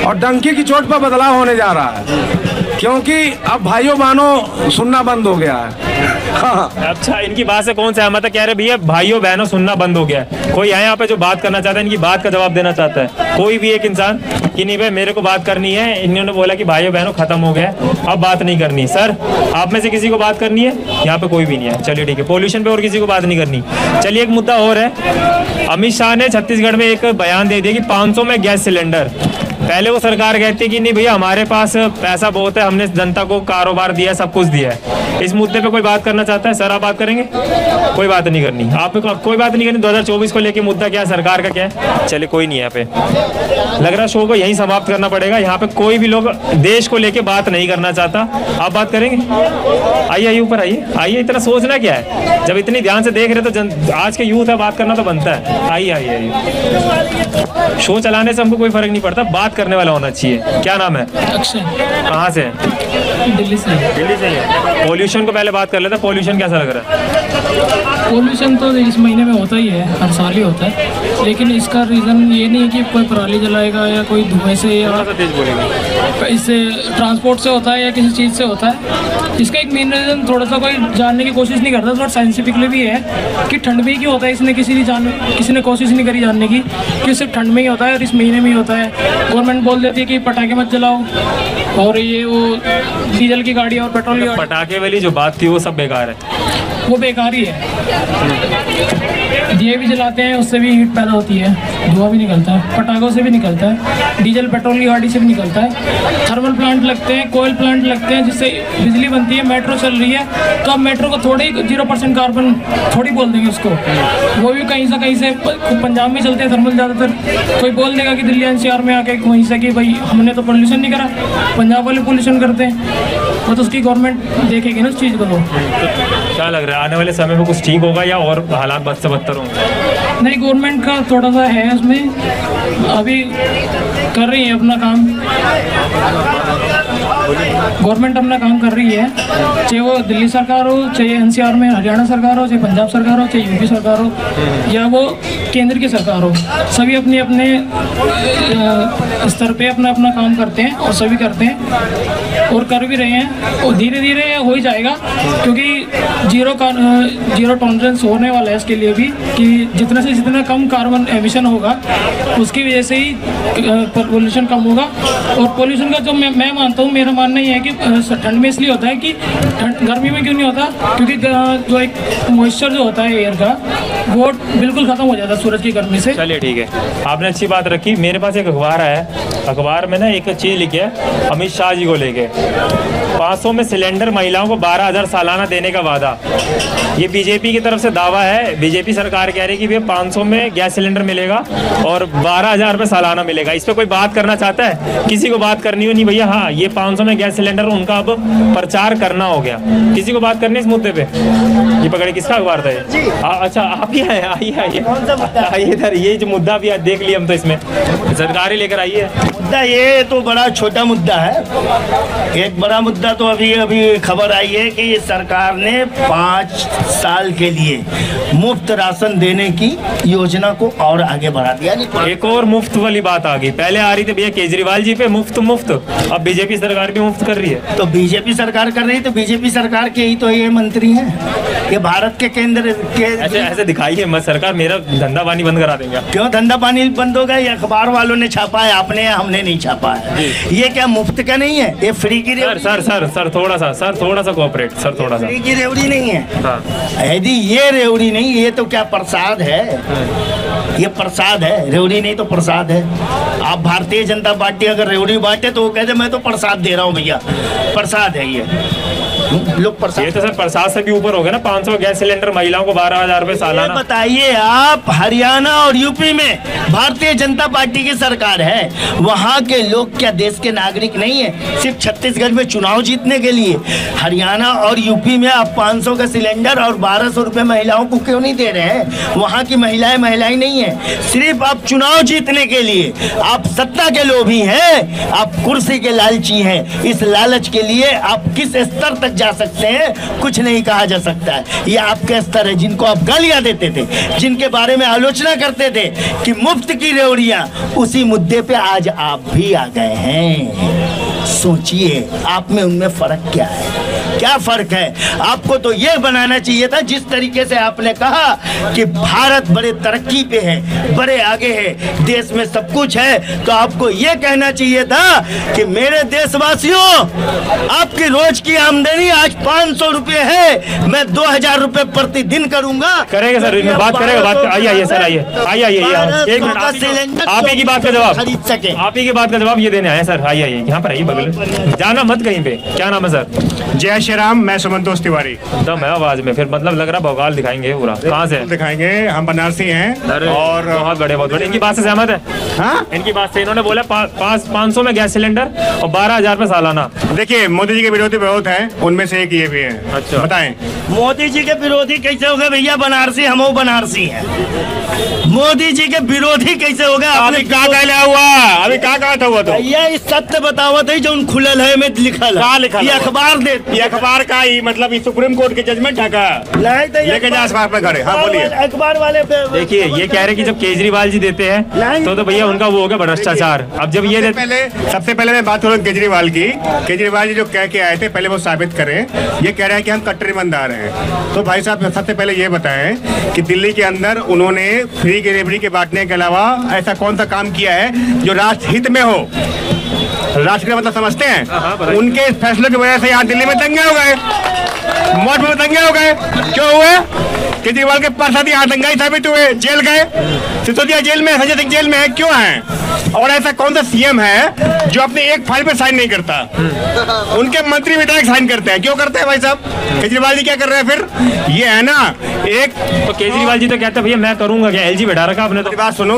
और डंकी की चोट पर बदलाव होने जा रहा है, क्योंकि अब भाइयों बहनों सुनना बंद हो गया है। हाँ। अच्छा, इनकी बात से कौन सहमत है? कह रहे भैया भाइयों बहनों सुनना बंद हो गया है। कोई है यहाँ पे जो बात करना चाहता है, इनकी बात का जवाब देना चाहता है? कोई भी एक इंसान कि नहीं भाई मेरे को बात करनी है, इन्होंने बोला कि भाइयों बहनों खत्म हो गया, अब बात नहीं करनी। सर आप में से किसी को बात करनी है? यहाँ पे कोई भी नहीं है। चलिए ठीक है, पोल्यूशन पे और किसी को बात नहीं करनी। चलिए एक मुद्दा और है, अमित शाह ने छत्तीसगढ़ में एक बयान दे दिया कि 500 में गैस सिलेंडर। पहले वो सरकार कहती कि नहीं भैया हमारे पास पैसा बहुत है, हमने जनता को कारोबार दिया, सब कुछ दिया है। इस मुद्दे पे कोई बात करना चाहता है? सर आप बात करेंगे? कोई बात नहीं करनी, आप कोई बात नहीं करनी। 2024 को लेके मुद्दा क्या है, सरकार का क्या है? चलिए कोई नहीं है यहाँ पे। लग रहा शो को यहीं समाप्त करना पड़ेगा। यहाँ पे कोई भी लोग देश को लेके बात नहीं करना चाहता। आप बात करेंगे? आइए आइए ऊपर आइए, आइए। इतना सोचना क्या है, जब इतनी ध्यान से देख रहे तो आज के यूथ है, बात करना तो बनता है। आइए आइए आइए। शो चलाने से हमको कोई फर्क नहीं पड़ता, बात करने वाला होना चाहिए। क्या नाम है? अक्षय। कहाँ से? दिल्ली से। दिल्ली से ही है। पॉल्यूशन को पहले बात कर लेते हैं, पॉल्यूशन कैसा लग रहा है? पॉल्यूशन तो इस महीने में होता ही है, हर साल ही होता है, लेकिन इसका रीज़न ये नहीं है कि कोई पराली जलाएगा या कोई धुएं से या तेज बोलेगा, इससे ट्रांसपोर्ट से होता है या किसी चीज़ से होता है। इसका एक मेन रीज़न थोड़ा सा कोई जानने की कोशिश नहीं करता, थोड़ा साइंटिफिकली भी है कि ठंड में ही क्यों होता है। इसने किसी ने कोशिश नहीं करी जानने की कि सिर्फ ठंड में ही होता है और इस महीने में ही होता है। गवर्नमेंट बोल देती है कि पटाखे मत जलाओ, और ये वो डीजल की गाड़ी और पेट्रोल की पटाखे वाली जो बात थी वो सब बेकार है, वो बेकार ही है। दिए भी जलाते हैं, उससे भी हीट पैदा होती है, धुआं भी निकलता है, पटाखों से भी निकलता है, डीजल पेट्रोल की गाड़ी से भी निकलता है। थर्मल प्लांट लगते हैं, कोयल प्लांट लगते हैं, जिससे बिजली बनती है। मेट्रो चल रही है तो अब मेट्रो को थोड़ी 0% कार्बन थोड़ी बोल देंगे उसको, वो भी कहीं से पंजाब में चलते हैं थर्मल ज़्यादातर। कोई बोल देगा कि दिल्ली NCR में आके वहीं से कि भाई हमने तो पोल्यूशन नहीं करा, पंजाब वाले पोल्यूशन करते हैं, वो तो उसकी गवर्नमेंट देखेगी ना उस चीज़ को। तो क्या लग रहा है आने वाले समय में कुछ ठीक होगा या और हालात बद से बदतर होंगे? नहीं, गवर्नमेंट का थोड़ा सा है उसमें, अभी कर रही है अपना काम, गवर्नमेंट अपना काम कर रही है, चाहे वो दिल्ली सरकार हो, चाहे NCR में हरियाणा सरकार हो, चाहे पंजाब सरकार हो, चाहे UP सरकार हो, या वो केंद्र की सरकार हो, सभी अपने अपने स्तर पे अपना अपना काम करते हैं और सभी करते हैं और कर भी रहे हैं, और धीरे धीरे हो ही जाएगा, क्योंकि जीरो टॉलरेंस होने वाला है इसके लिए भी, कि जितना से जितना कम कार्बन एमिशन होगा उसकी वजह से ही पोल्यूशन कम होगा। और पोल्यूशन का जो मैं मानता हूँ, मेरा मानना ये है कि ठंड में इसलिए होता है कि गर्मी में क्यों नहीं होता, क्योंकि जो एक मॉइस्चर जो होता है एयर का, वो बिल्कुल ख़त्म हो जाता है सूरज की गर्मी से। चलिए ठीक है, आपने अच्छी बात रखी। मेरे पास एक अखबार है, अखबार में ना एक चीज़ लिखी है अमित शाह जी को लेके, 500 में सिलेंडर, महिलाओं को 12,000 सालाना देने का वादा। ये बीजेपी की तरफ से दावा है, बीजेपी सरकार कह रही है कि भैया 500 में गैस सिलेंडर मिलेगा और 12,000 रुपये सालाना मिलेगा। इस पर कोई बात करना चाहता है? किसी को बात करनी हो? नहीं भैया, हाँ ये 500 में गैस सिलेंडर उनका अब प्रचार करना हो गया। किसी को बात करनी इस मुद्दे पे? ये पकड़े, किसका अखबार था ये? अच्छा, आपकी आइए आइए कौन सा मुद्दा? आइए इधर, ये जो मुद्दा भी आज देख लिया हम तो इसमें, सरकार ही लेकर आई है। मुद्दा ये तो बड़ा छोटा मुद्दा है। एक बड़ा मुद्दा तो अभी खबर आई है कि सरकार ने 5 साल के लिए मुफ्त राशन देने की योजना को और आगे बढ़ा दिया। एक और मुफ्त वाली बात आ गई, पहले आ रही थी भैया केजरीवाल जी पे मुफ्त, अब बीजेपी सरकार भी मुफ्त कर रही है। तो बीजेपी सरकार कर रही है, तो बीजेपी सरकार के ही तो ये मंत्री हैं, ये भारत के केंद्र के। ऐसे दिखाइए मत, सरकार मेरा धंधा पानी बंद करा देंगे। क्यों धंधा पानी बंद होगा? ये अखबार वालों ने छापा है, आपने या हमने नहीं छापा है। ये क्या मुफ्त का नहीं है, ये फ्री की रेवड़ी। सर थोड़ा सा कोऑपरेट सर, थोड़ा सा फ्री की रेवड़ी नहीं है। हाँ। यदि ये रेवड़ी नहीं, ये तो क्या प्रसाद है, ये प्रसाद है, रेवड़ी नहीं तो प्रसाद है। आप भारतीय जनता पार्टी अगर रेवड़ी बांटे तो वो कहते मैं तो प्रसाद दे रहा हूँ भैया, प्रसाद है ये लोग प्रसाद। ये तो सर प्रसाद से भी ऊपर हो गया ना, 500 गैस सिलेंडर महिलाओं को 12,000 रुपए सालाना। बताइए आप, हरियाणा और यूपी में भारतीय जनता पार्टी की सरकार है, वहाँ के लोग क्या देश के नागरिक नहीं है? सिर्फ छत्तीसगढ़ में चुनाव जीतने के लिए हरियाणा और यूपी में आप 500 का सिलेंडर और 1200 रुपए महिलाओं को क्यों नहीं दे रहे हैं? वहाँ की महिलाएं नहीं है, सिर्फ आप चुनाव जीतने के लिए। आप सत्ता के लोभी हैं, आप कुर्सी के लालची हैं। इस लालच के लिए आप किस स्तर तक जा सकते हैं कुछ नहीं कहा जा सकता है। ये आपके स्तर है, जिनको आप गालियां देते थे, जिनके बारे में आलोचना करते थे कि मुफ्त की रेवड़ियां, उसी मुद्दे पे आज आप भी आ गए हैं। सोचिए आप में उनमें फर्क क्या है? क्या फर्क है? आपको तो ये बनाना चाहिए था, जिस तरीके से आपने कहा कि भारत बड़े तरक्की पे है, बड़े आगे है, देश में सब कुछ है, तो आपको ये कहना चाहिए था कि मेरे देशवासियों, आपकी रोज की आमदनी आज 500 रुपए है, मैं 2000 रुपए प्रतिदिन करूंगा। करेंगे सर, बात करेगा, बात आइए सर, आइए एक मिनट, आप ही की बात का जवाब खरीद सके, आप ही की बात का जवाब ये देने आए सर। आइए यहाँ पर आइए, बगल जाना मत कहीं पे। क्या नाम है सर? जय श्री राम, मैं सुमंतोष तिवारी। दम है आवाज में, फिर मतलब लग रहा भौकाल दिखाएंगे पूरा। कहाँ से दिखाएंगे? हम बनारसी हैं। और बहुत बड़े इनकी बात से सहमत है? हाँ, इनकी बात से। इन्होंने बोला 500 में गैस सिलेंडर और 12,000 रुपए सालाना। देखिए, मोदी जी के विरोधी बहुत हैं, उनमें से एक ये भी है। अच्छा, बताएं। मोदी जी के विरोधी कैसे हो गए भैया? बनारसी, हम बनारसी हैं। मोदी जी के विरोधी कैसे हो गए? आपने क्या कहला हुआ? अभी क्या कहा था हुआ? तो भैया इस सत्य बतावत है जो खुलल है में लिखल है, ये अखबार दे, ये अखबार का ही मतलब सुप्रीम कोर्ट के जजमेंट है का? लेके जा अखबार पे खड़े। हाँ बोलिए। अखबार वाले देखिए, ये कह रहे कि जब केजरीवाल जी देते हैं तो भैया उनका वो हो गया भ्रष्टाचार। अब जब ये सबसे पहले मैं बात करूँ केजरीवाल की। केजरीवाल जी जो कह के आए थे, पहले वो साबित करें। ये कह रहे हैं कि हम कट्टर ईमानदार हैं, तो भाई साहब सबसे पहले ये बताएं कि दिल्ली के अंदर उन्होंने फ्री की रेवड़ी के बांटने के अलावा ऐसा कौन सा काम किया है जो राष्ट्र हित में हो? राष्ट्र का मतलब समझते हैं? उनके फैसलों की वजह से यहाँ दिल्ली में दंगे हो गए, मौत में दंगे हो गए। क्यों हुए? केजरीवाल के पार्षद आतंकवादी साबित हुए, जेल गए, सिसोदिया जेल में, संजय सिंह जेल में है। क्यों है? और ऐसा कौन सा सीएम है जो अपने एक फाइल पे साइन नहीं करता? उनके मंत्री विधायक साइन करते हैं। क्यों करते हैं भाई साहब? केजरीवाल जी क्या कर रहे हैं फिर? ये है ना एक, तो केजरीवाल जी तो कहते हैं भैया मैं करूंगा क्या? एलजी बैठा रखा आपने। तो बात सुन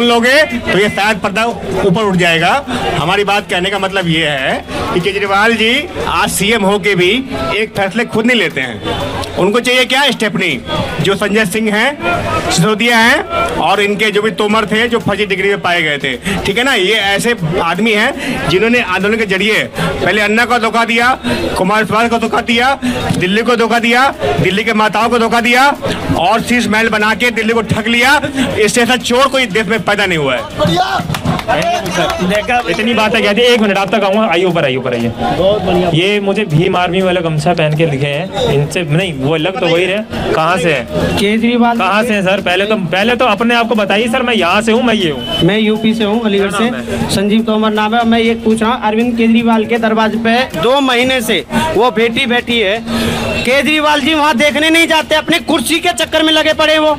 लोगे तो ये शायद पर्दा ऊपर उठ जाएगा। हमारी बात कहने का मतलब ये है कि केजरीवाल जी आज सीएम होके भी एक फैसले खुद नहीं लेते हैं। उनको चाहिए क्या? स्टेपनी, जो संजय सिंह हैं, सिसोदिया हैं और इनके जो भी तोमर थे जो फर्जी डिग्री में पाए गए थे। ठीक है ना? ये ऐसे आदमी हैं जिन्होंने आंदोलन के जरिए पहले अन्ना को धोखा दिया, कुमारस्वामी को धोखा दिया, दिल्ली को धोखा दिया, दिल्ली के माताओं को धोखा दिया और शीश महल बना के दिल्ली को ठग लिया। इससे ऐसा चोर कोई देश में पैदा नहीं हुआ है। देखा, इतनी बातें कहती है। एक मिनट आप तक आऊंगा। आइए ऊपर, आइए ऊपर, आइए। बहुत बढ़िया। ये मुझे भीम आर्मी वाला गमछा पहन के लिखे हैं, इनसे नहीं वो लग तो वही रहे। कहाँ से है केजरीवाल? कहाँ से है सर? पहले तो अपने आप को बताइए सर। मैं यहाँ से हूँ, मैं ये हूँ। मैं यूपी से हूँ, अलीगढ़ से। संजीव तोमर नाम है। मैं ये पूछ रहा हूँ, अरविंद केजरीवाल के दरवाजे पे 2 महीने से वो बेटी बैठी है, केजरीवाल जी वहाँ देखने नहीं जाते, अपने कुर्सी के चक्कर में लगे पड़े वो।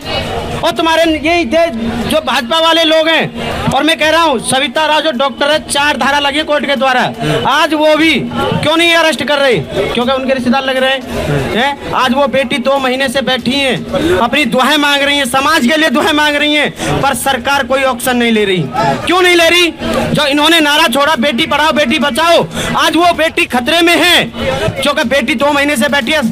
और तुम्हारे ये जो भाजपा वाले लोग हैं, और मैं कह रहा हूँ हूँ, सविता राव जो डॉक्टर है, 4 धारा लगी है कोर्ट के द्वारा, आज वो भी क्यों नहीं अरेस्ट कर रहे? क्योंकि उनके रिश्तेदार लग रहे हैं। आज वो बेटी 2 महीने से बैठी है, अपनी दुआएं मांग रही है, समाज के लिए दुआएं मांग रही है, पर सरकार कोई एक्शन नहीं ले रही। क्यों नहीं ले रही? जो इन्होंने नारा छोड़ा बेटी पढ़ाओ बेटी बचाओ, आज वो बेटी खतरे में है, क्योंकि बेटी 2 महीने से बैठी है।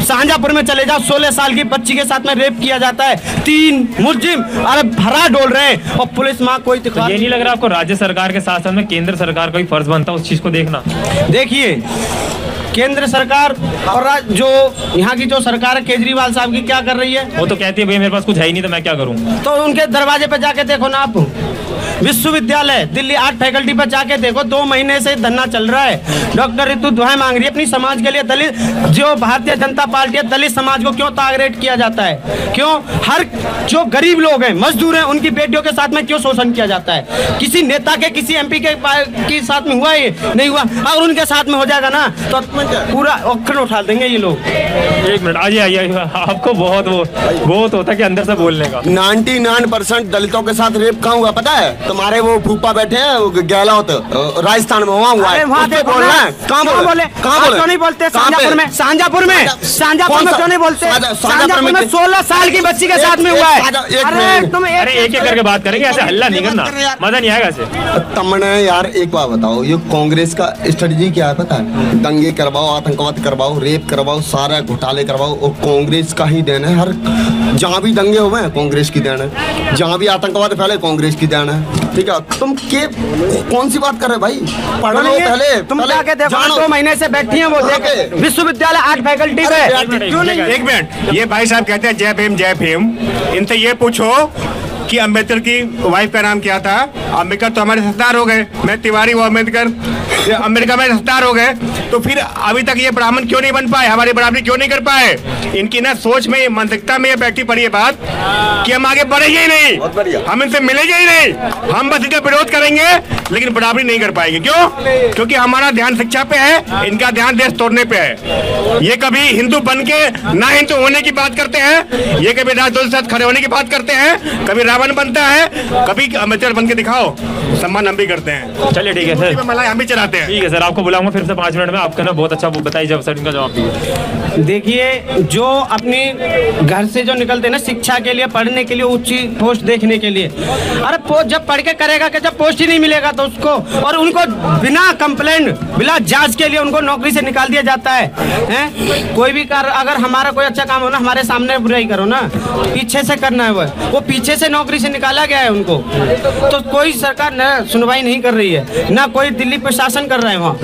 शाहजहांपुर में चले जाओ, 16 साल की बच्ची के साथ में रेप किया जाता है, 3 मुलजिम अरे भरा डोल रहे हैं और पुलिस माँ कोई तो ये नहीं लग रहा आपको राज्य सरकार के साथ साथ में केंद्र सरकार का भी फर्ज बनता है उस चीज को देखना? देखिए, केंद्र सरकार और जो यहाँ की जो सरकार है केजरीवाल साहब की क्या कर रही है? वो तो कहती है भैया मेरे पास कुछ है ही नहीं तो मैं क्या करूँ। तो उनके दरवाजे पे जाके देखो ना आप, विश्वविद्यालय दिल्ली आर्ट फैकल्टी पर जाके देखो, 2 महीने से धरना चल रहा है। डॉक्टर रितु दुआएं मांग रही है अपनी समाज के लिए। दलित जो भारतीय जनता पार्टी है, दलित समाज को क्यों टारगेट किया जाता है? क्यों हर जो गरीब लोग हैं, मजदूर हैं, उनकी बेटियों के साथ में क्यों शोषण किया जाता है? किसी नेता के, किसी MP के साथ में हुआ ये नहीं हुआ? अगर उनके साथ में हो जाएगा ना तो पूरा औखड़ उठा देंगे ये लोग। 1 मिनट आइए, आपको बहुत होता है कि अंदर से बोलने का। 99% दलितों के साथ रेप कहाँ हुआ पता है? तुम्हारे वो फूफा बैठे हैं गहलोत, राजस्थान में वहाँ हुआ है। वहाँ देखो ना, कहाँ बोले? क्यों नहीं बोलते? शाहजहांपुर में क्यों नहीं बोलते? शाहजहांपुर में 16 साल की बच्ची के साथ में हुआ है। अरे एक करके बात करेंगे, ऐसे हल्ला नहीं करना, मजा नहीं आएगा ऐसे। तुमने यार एक बात बताओ, ये कांग्रेस का स्ट्रेटजी क्या है पता है? दंगे करवाओ, आतंकवाद करवाओ, रेप करवाओ, सारा घोटाले करवाओ, और कांग्रेस का ही देन है। हर जहाँ भी दंगे हुए हैं कांग्रेस की देन है, जहाँ भी आतंकवाद फैले कांग्रेस की देन है। ठीक है, तुम कौन सी बात कर रहे भाई? पढ़ लो पहले, तुम जाके देखो, 2 महीने से बैठी हैं वो, देखे विश्वविद्यालय आर्ट फैकल्टी पे। क्यों नहीं? 1 मिनट, ये भाई साहब कहते हैं जय भीम जय भीम। इनसे ये पूछो कि अम्बेडकर की वाइफ का नाम क्या था? अम्बेडकर तो हमारे सरदार हो गए, मैं तिवारी, वो अम्बेडकर में सरदार हो गए, तो फिर अभी तक ये ब्राह्मण क्यों नहीं बन पाए? हमारी बराबरी क्यों नहीं कर पाए? इनकी ना सोच में, मानसिकता में ये बैठी पड़ी है बात कि हम आगे बढ़ेंगे ही नहीं, हम इनसे मिलेंगे ही नहीं, हम बस इनका विरोध करेंगे लेकिन बराबरी नहीं कर पाएंगे। क्यों? क्योंकि हमारा ध्यान शिक्षा पे है, इनका ध्यान देश तोड़ने पे है। ये कभी हिंदू बन के ना हिंदू होने की बात करते हैं, ये कभी राजदूत के साथ खड़े होने की बात करते हैं, कभी रावण बनता है, कभी अम्बेडकर बन के दिखाओ, सम्मान हम भी करते हैं। चलिए ठीक है सर, मलाई हम भी चलाते हैं। ठीक है सर, आपको बुलाऊंगा फिर से 5 मिनट में। आपका ना बहुत अच्छा बताइए जब सर इनका जवाब दीजिए। देखिए, जो अपनी घर से जो निकलते हैं ना शिक्षा के लिए, पढ़ने के लिए, ऊंची पोस्ट देखने के लिए, अरे पोस्ट जब पढ़ के करेगा कि जब पोस्ट ही नहीं मिलेगा तो उसको, और उनको बिना कंप्लेंट, बिना जांच के लिए उनको नौकरी से निकाल दिया जाता है। कोई भी कार्य, अगर हमारा कोई अच्छा काम हो ना, हमारे सामने बुराई करो ना, पीछे से करना है वो पीछे से नौकरी से निकाला गया है उनको, तो कोई सरकार न सुनवाई नहीं कर रही है, ना कोई दिल्ली प्रशासन कर रहा है वहाँ।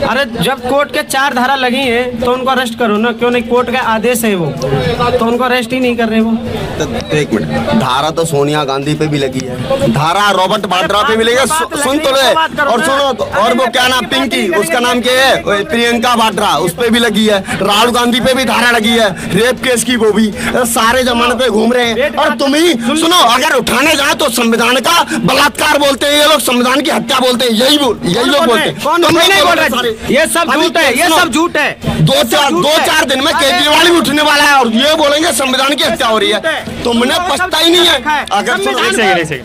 अरे जब कोर्ट के 4 धारा लगी है तो उनको अरेस्ट करो ना, क्यों नहीं? कोर्ट का आदेश है वो, तो उनको अरेस्ट ही नहीं कर रहे वो। तो 1 मिनट, धारा तो सोनिया गांधी पे भी लगी है, धारा रॉबर्ट वाड्रा पे भी लगी है, सुन तो ले, और सुनो, और वो क्या नाम, पिंकी, उसका नाम क्या है, प्रियंका वाड्रा, उस पे भी लगी है, राहुल गांधी पे भी धारा लगी है, रेप केस की, वो भी सारे जमाने पे घूम रहे हैं। और तुम ही सुनो, अगर उठाने जाए तो संविधान का बलात्कार बोलते हैं ये लोग, संविधान की हत्या बोलते हैं, यही लोग बोलते हैं। कौन नहीं बोल रहे? ये सब झूठ है, ये सब झूठ है। 2-4 दिन में केजरीवाल भी उठने वाला है और ये बोलेंगे संविधान की हत्या हो रही है। तुमने पछता ही नहीं है। अगर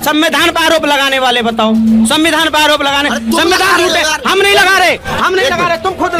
संविधान पर आरोप लगाने वाले बताओ, संविधान पर आरोप लगाने, संविधान हम नहीं लगा रहे, तुम खुद।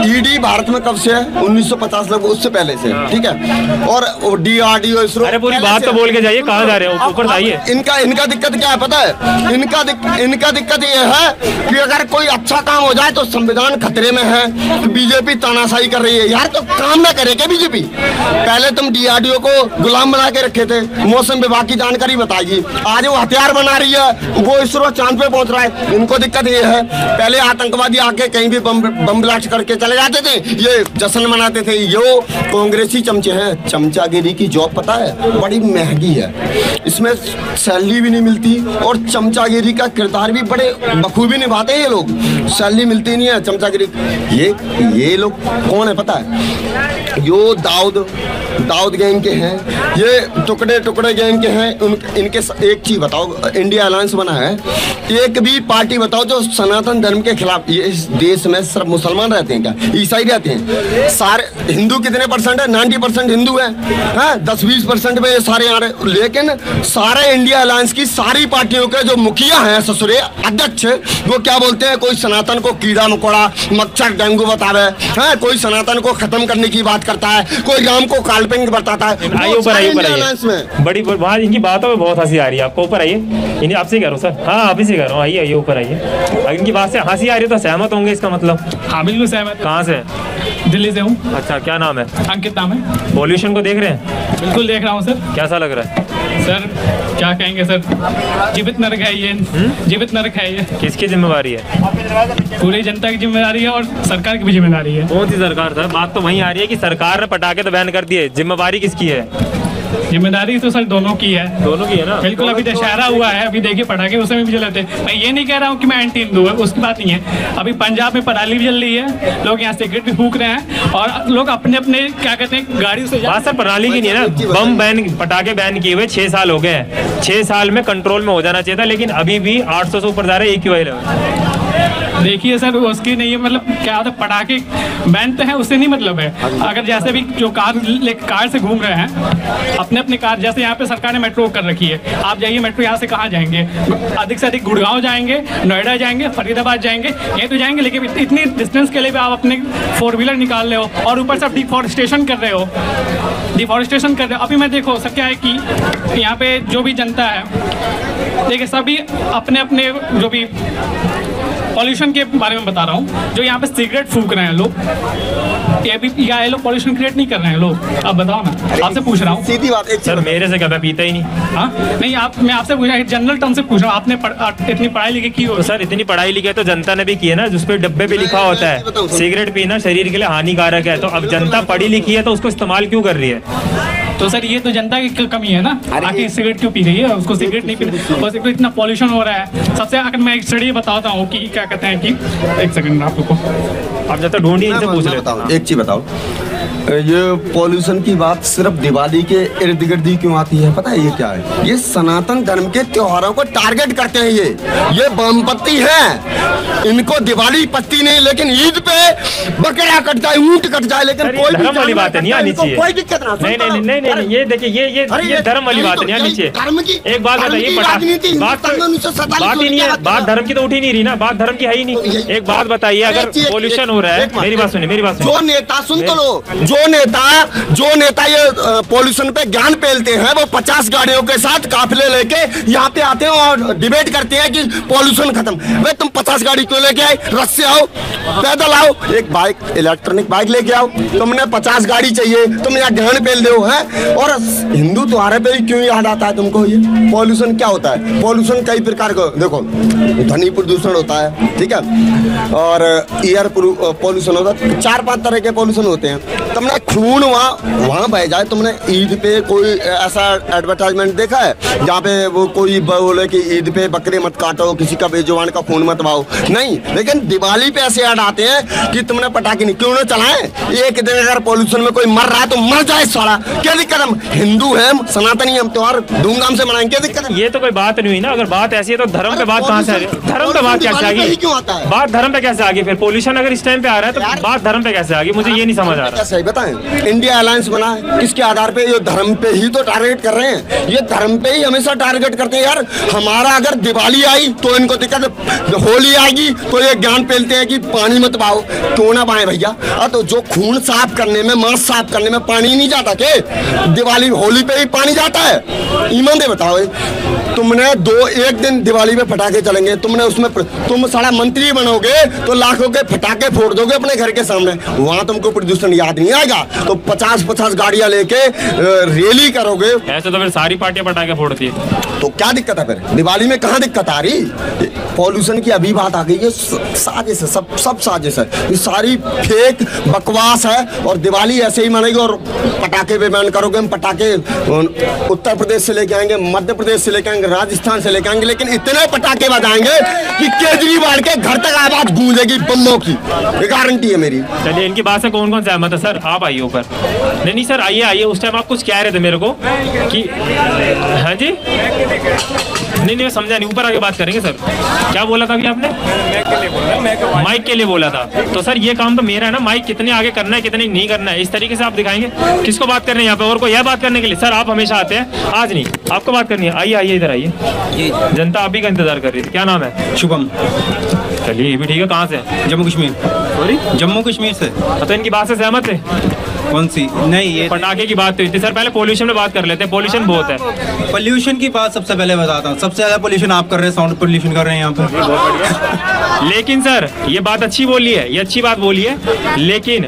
ईडी भारत में कब से है? 1950 लगभग, उससे पहले से, ठीक है। और DRDO, इसरो, अरे पूरी बात तो बोल के जाइए, कहाँ जा रहे हो, ऊपर जाइए। इनका दिक्कत क्या है पता है? इनका दिक्कत ये है कि अगर कोई अच्छा काम हो जाए तो संविधान खतरे में है, तो बीजेपी तानाशाही कर रही है। यार तो काम ना करे क्या बीजेपी? पहले तुम DRDO को गुलाम बना के रखे थे, मौसम विभाग की जानकारी बताइए, आज वो हथियार बना रही है, वो इसरो चांद पे पहुंच रहा है। इनको दिक्कत ये है, पहले आतंकवादी आके कहीं भी बम ब्लास्ट करके चले जाते थे, ये जश्न मनाते थे। यो कांग्रेसी चमचे हैं। चमचागिरी की जॉब पता है बड़ी महंगी है, इसमें सैलरी भी नहीं मिलती, और चमचागिरी का किरदार भी बड़े बखूबी निभाते हैं ये लोग, सैलरी मिलती नहीं है चमचागिरी। ये लोग कौन है पता है? यो दाऊद दाऊद गैंग के हैं, ये टुकड़े टुकड़े गैंग के हैं। इनके एक चीज बताओ, इंडिया अलायंस बना है, एक भी पार्टी बताओ जो सनातन धर्म के खिलाफ। ये इस देश में सिर्फ मुसलमान रहते हैं क्या, ईसाई रहते हैं? सारे हिंदू कितने परसेंट है? 90% हिंदू है, 10-20% में ये सारे आ रहे। लेकिन सारे इंडिया अलायंस की सारी पार्टियों के जो मुखिया हैं, ससुरे अध्यक्ष, वो क्या बोलते हैं? कोई सनातन को कीड़ा मकोड़ा, मच्छर, डेंगू बतावे, कोई सनातन को खत्म करने की बात करता है, कोई राम को काल्पनिक बताता है। आइए ऊपर आइए, बड़ी वहाँ इनकी बातों में बहुत हंसी आ रही है आपको। ऊपर आइए, इन्हें आपसे कह रहा हूँ सर, हाँ आप ही से कह रहा हूँ, आइए आइए ऊपर आइए। अगर इनकी बात से हंसी आ रही है तो सहमत होंगे इसका मतलब? हाँ बिल्कुल सहमत। कहाँ से? दिल्ली से हूँ। अच्छा, क्या नाम है? अंकित नाम है। पॉल्यूशन को देख रहे हैं? बिल्कुल देख रहा हूँ सर। कैसा लग रहा है सर? क्या कहेंगे सर, जीवित नरक है ये, जीवित नरक है ये। किसकी जिम्मेवारी है? पूरी जनता की जिम्मेदारी है और सरकार की भी जिम्मेदारी है। कौन सी सरकार सर? बात तो वहीं आ रही है कि सरकार ने पटाखे तो बैन कर दिए, जिम्मेवारी किसकी है? जिम्मेदारी तो सर दोनों की है। दोनों की है ना? बिल्कुल। अभी दशहरा हुआ है, अभी देखिए पटाखे उस समय भी जलाते। मैं ये नहीं कह रहा हूँ कि मैं एंटी हिंदू है, उसकी बात नहीं है। अभी पंजाब में पराली भी जल रही है, लोग यहाँ सिगरेट भी फूक रहे हैं और लोग अपने अपने क्या कहते हैं गाड़ी से। बात सर पराली की नहीं है ना, बम बैन, पटाखे बैन किए हुए 6 साल हो गए। 6 साल में कंट्रोल में हो जाना चाहिए था, लेकिन अभी भी 800 से ऊपर जा रहा है AQI लेवल। देखिए सर, उसकी नहीं है मतलब क्या होता है, पटाखे बैन तो है, उससे नहीं मतलब है। अगर जैसे भी जो कार से घूम रहे हैं, अपने अपने कार, जैसे यहाँ पे सरकार ने मेट्रो कर रखी है, आप जाइए मेट्रो यहाँ से कहाँ जाएंगे? अधिक से अधिक गुड़गांव जाएंगे, नोएडा जाएंगे, फरीदाबाद जाएंगे, यही तो जाएंगे। लेकिन इतनी डिस्टेंस के लिए भी आप अपने 4 व्हीलर निकाल रहे हो और ऊपर से आप डिफॉरेस्टेशन कर रहे हो, डिफॉरेस्टेशन कर रहे हो। अभी मैं देखो सर क्या है कि यहाँ पे जो भी जनता है, देखिए सभी अपने अपने जो भी पॉल्यूशन के बारे में बता रहा हूँ, जो यहाँ पे सिगरेट फूक रहे हैं लोग, ये लोग पॉल्यूशन क्रिएट नहीं कर रहे हैं लोग। अब बताओ ना, आपसे पूछ रहा हूँ। सीधी बात। सर मेरे से कभी पीता ही नहीं। हाँ नहीं, मैं आपसे पूछ रहा हूँ, जनरल टर्म से पूछ रहा हूँ। आपने इतनी पढ़ाई लिखी की हो? तो सर इतनी पढ़ाई लिखी तो जनता ने भी की है ना, जिस पे डब्बे पे लिखा होता है सिगरेट पीना शरीर के लिए हानिकारक है। तो अब जनता पढ़ी लिखी है तो उसको इस्तेमाल क्यों कर रही है? तो सर ये तो जनता की कमी है ना, आखिर सिगरेट क्यों पी रही है? उसको सिगरेट नहीं पीना, बस एक तो इतना पॉल्यूशन हो रहा है। सबसे अगर मैं एक स्टडी बताता हूँ कि क्या कहते हैं कि, एक सेकंड आपको, आप जब तक ढूंढिए इनसे पूछ लेता हूँ। एक चीज बताओ, ये पॉल्यूशन की बात सिर्फ दिवाली के इर्द गिर्द ही क्यों आती है? पता है ये क्या है? ये सनातन धर्म के त्योहारों को टारगेट करते हैं। ये वामपंथी हैं, इनको दिवाली पत्ती नहीं, लेकिन ईद पे बकरा कट जाए, ऊंट कट जाए, लेकिन कोई धर्म वाली बात नहीं आनी चाहिए, कोई दिक्कत ना। नहीं, ये देखिए ये धर्म वाली बात नहीं आनी चाहिए। एक बात बताइए, बात ही नहीं है, बात धर्म की तो उठी नहीं रही ना, बात धर्म की है ही नहीं। एक बात बताइए, अगर पॉल्यूशन हो रहा है, मेरी बात सुनिए, मेरी बात सुनिए। जो नेता, सुन तो लो, जो नेता ये पॉल्यूशन पे ज्ञान फैलते हैं, वो 50 गाड़ियों के साथ काफिले लेके यहाँ पे आते हैं और डिबेट करते हैं कि पॉल्यूशन खत्म। भाई तुम 50 गाड़ी क्यों लेके आए? रथ से आओ, पैदल आओ, एक बाइक, इलेक्ट्रॉनिक बाइक लेके आओ। तुमने 50 गाड़ी चाहिए, तुम यहाँ ज्ञान फैल दो है। और हिंदू त्योहार पे क्यों याद आता है तुमको? ये पॉल्यूशन क्या होता है? पॉल्यूशन कई प्रकार का, देखो ध्वनि प्रदूषण होता है, ठीक है, और एयर पॉल्यूशन होता है, 4-5 तरह के पॉल्यूशन होते हैं। तुमने खून वहाँ बह जाए, तुमने ईद पे कोई ऐसा एडवर्टाइजमेंट देखा है जहाँ पे वो कोई बोले कि ईद पे बकरे मत काटो, किसी का बेजुबान का खून मत बहाओ? नहीं, लेकिन दिवाली पे ऐसे ऐड आते हैं कि तुमने पटाखे नहीं क्यों न चलाएं। एक दिन अगर पॉल्यूशन में कोई मर रहा है तो मर जाए साला, क्या दिक्कत? हम हिंदू हैं, सनातनी, हम त्योहार धूमधाम से मनाएंगे, क्या दिक्कत है? ये तो कोई बात नहीं हुई ना। अगर बात ऐसी है तो धर्म पे बात कहाँ से आ रही है? धर्म पे बात कैसे आ गई? क्यों आता है बात धर्म पे कैसे आ गई? फिर पॉल्यूशन अगर इस टाइम पे आ रहा है तो बात धर्म पे कैसे आ गई? मुझे ये नहीं समझ आ रहा। सही बताएं, इंडिया अलायंस बना है किसके आधार पे? ये धर्म पे ही तो टारगेट कर रहे हैं, ये धर्म पे ही हमेशा टारगेट करते हैं। यार हमारा अगर दिवाली आई तो इनको दिक्कत, होली आएगी तो ये ज्ञान फैलते हैं कि पानी मत बहाओ। क्यों ना बहाए भैया? तो जो खून साफ करने में, मांस साफ करने में पानी नहीं जाता के? दिवाली होली पे ही पानी जाता है? ईमान दे बताओ, तुमने एक दिन दिवाली में पटाखे चलेंगे, तुमने उसमें तुम सारा मंत्री बनोगे तो लाखों के पटाखे फोड़ दोगे अपने घर के सामने, वहां तुमको प्रदूषण याद नहीं आएगा। तो 50-50 गाड़ियां लेके रैली करोगे। ऐसे तो फिर सारी पार्टियां पटाखे फोड़ती है, तो क्या दिक्कत है? फिर दिवाली में कहाँ दिक्कत आ रही? पॉल्यूशन की अभी बात आ गई है, साजिश है, सब साजिश है, ये सारी फेक बकवास है। और दिवाली ऐसे ही मनेगी और पटाखे पे बैन करोगे, हम पटाखे उत्तर प्रदेश से लेके आएंगे, मध्य प्रदेश से लेके आएंगे, राजस्थान से लेके आएंगे, लेकिन इतने पटाखे बजाएंगे कि केजरीवाल के घर तक आवाज गूंजेगी बम्बों की, ये गारंटी है मेरी। चलिए, इनकी बात से कौन कौन सहमत है सर? आप आइए ऊपर। नहीं सर, आइए। उस टाइम आप कुछ कह रहे थे मेरे को कि हाँ जी, नहीं मैं समझा नहीं, ऊपर आके बात करेंगे सर। क्या बोला था अभी आपने? माइक के लिए बोला था। तो सर ये काम तो मेरा है ना, माइक कितने आगे करना है कितने नहीं करना है, इस तरीके से आप दिखाएंगे। किसको बात करनी है यहाँ पे? और को यह बात करने के लिए? सर आप हमेशा आते हैं, आज नहीं, आपको बात करनी है। आइए इधर आइए, जनता आप ही का इंतजार कर रही थी। क्या नाम है? शुभम। चलिए, ये भी ठीक है। कहाँ से? जम्मू कश्मीर। सॉरी, जम्मू कश्मीर से। तो इनकी बात से सहमत है? कौन सी? नहीं, ये पटाखे की बात हुई थी सर। पहले पोल्यूशन में बात कर लेते हैं, पोल्यूशन बहुत है। पोल्यूशन की बात सबसे पहले बताता हूँ, सबसे ज्यादा पोल्यूशन आप कर रहे हैं, साउंड पोल्यूशन कर रहे हैं यहाँ पे। लेकिन सर ये बात अच्छी बोली है, ये अच्छी बात बोली है, लेकिन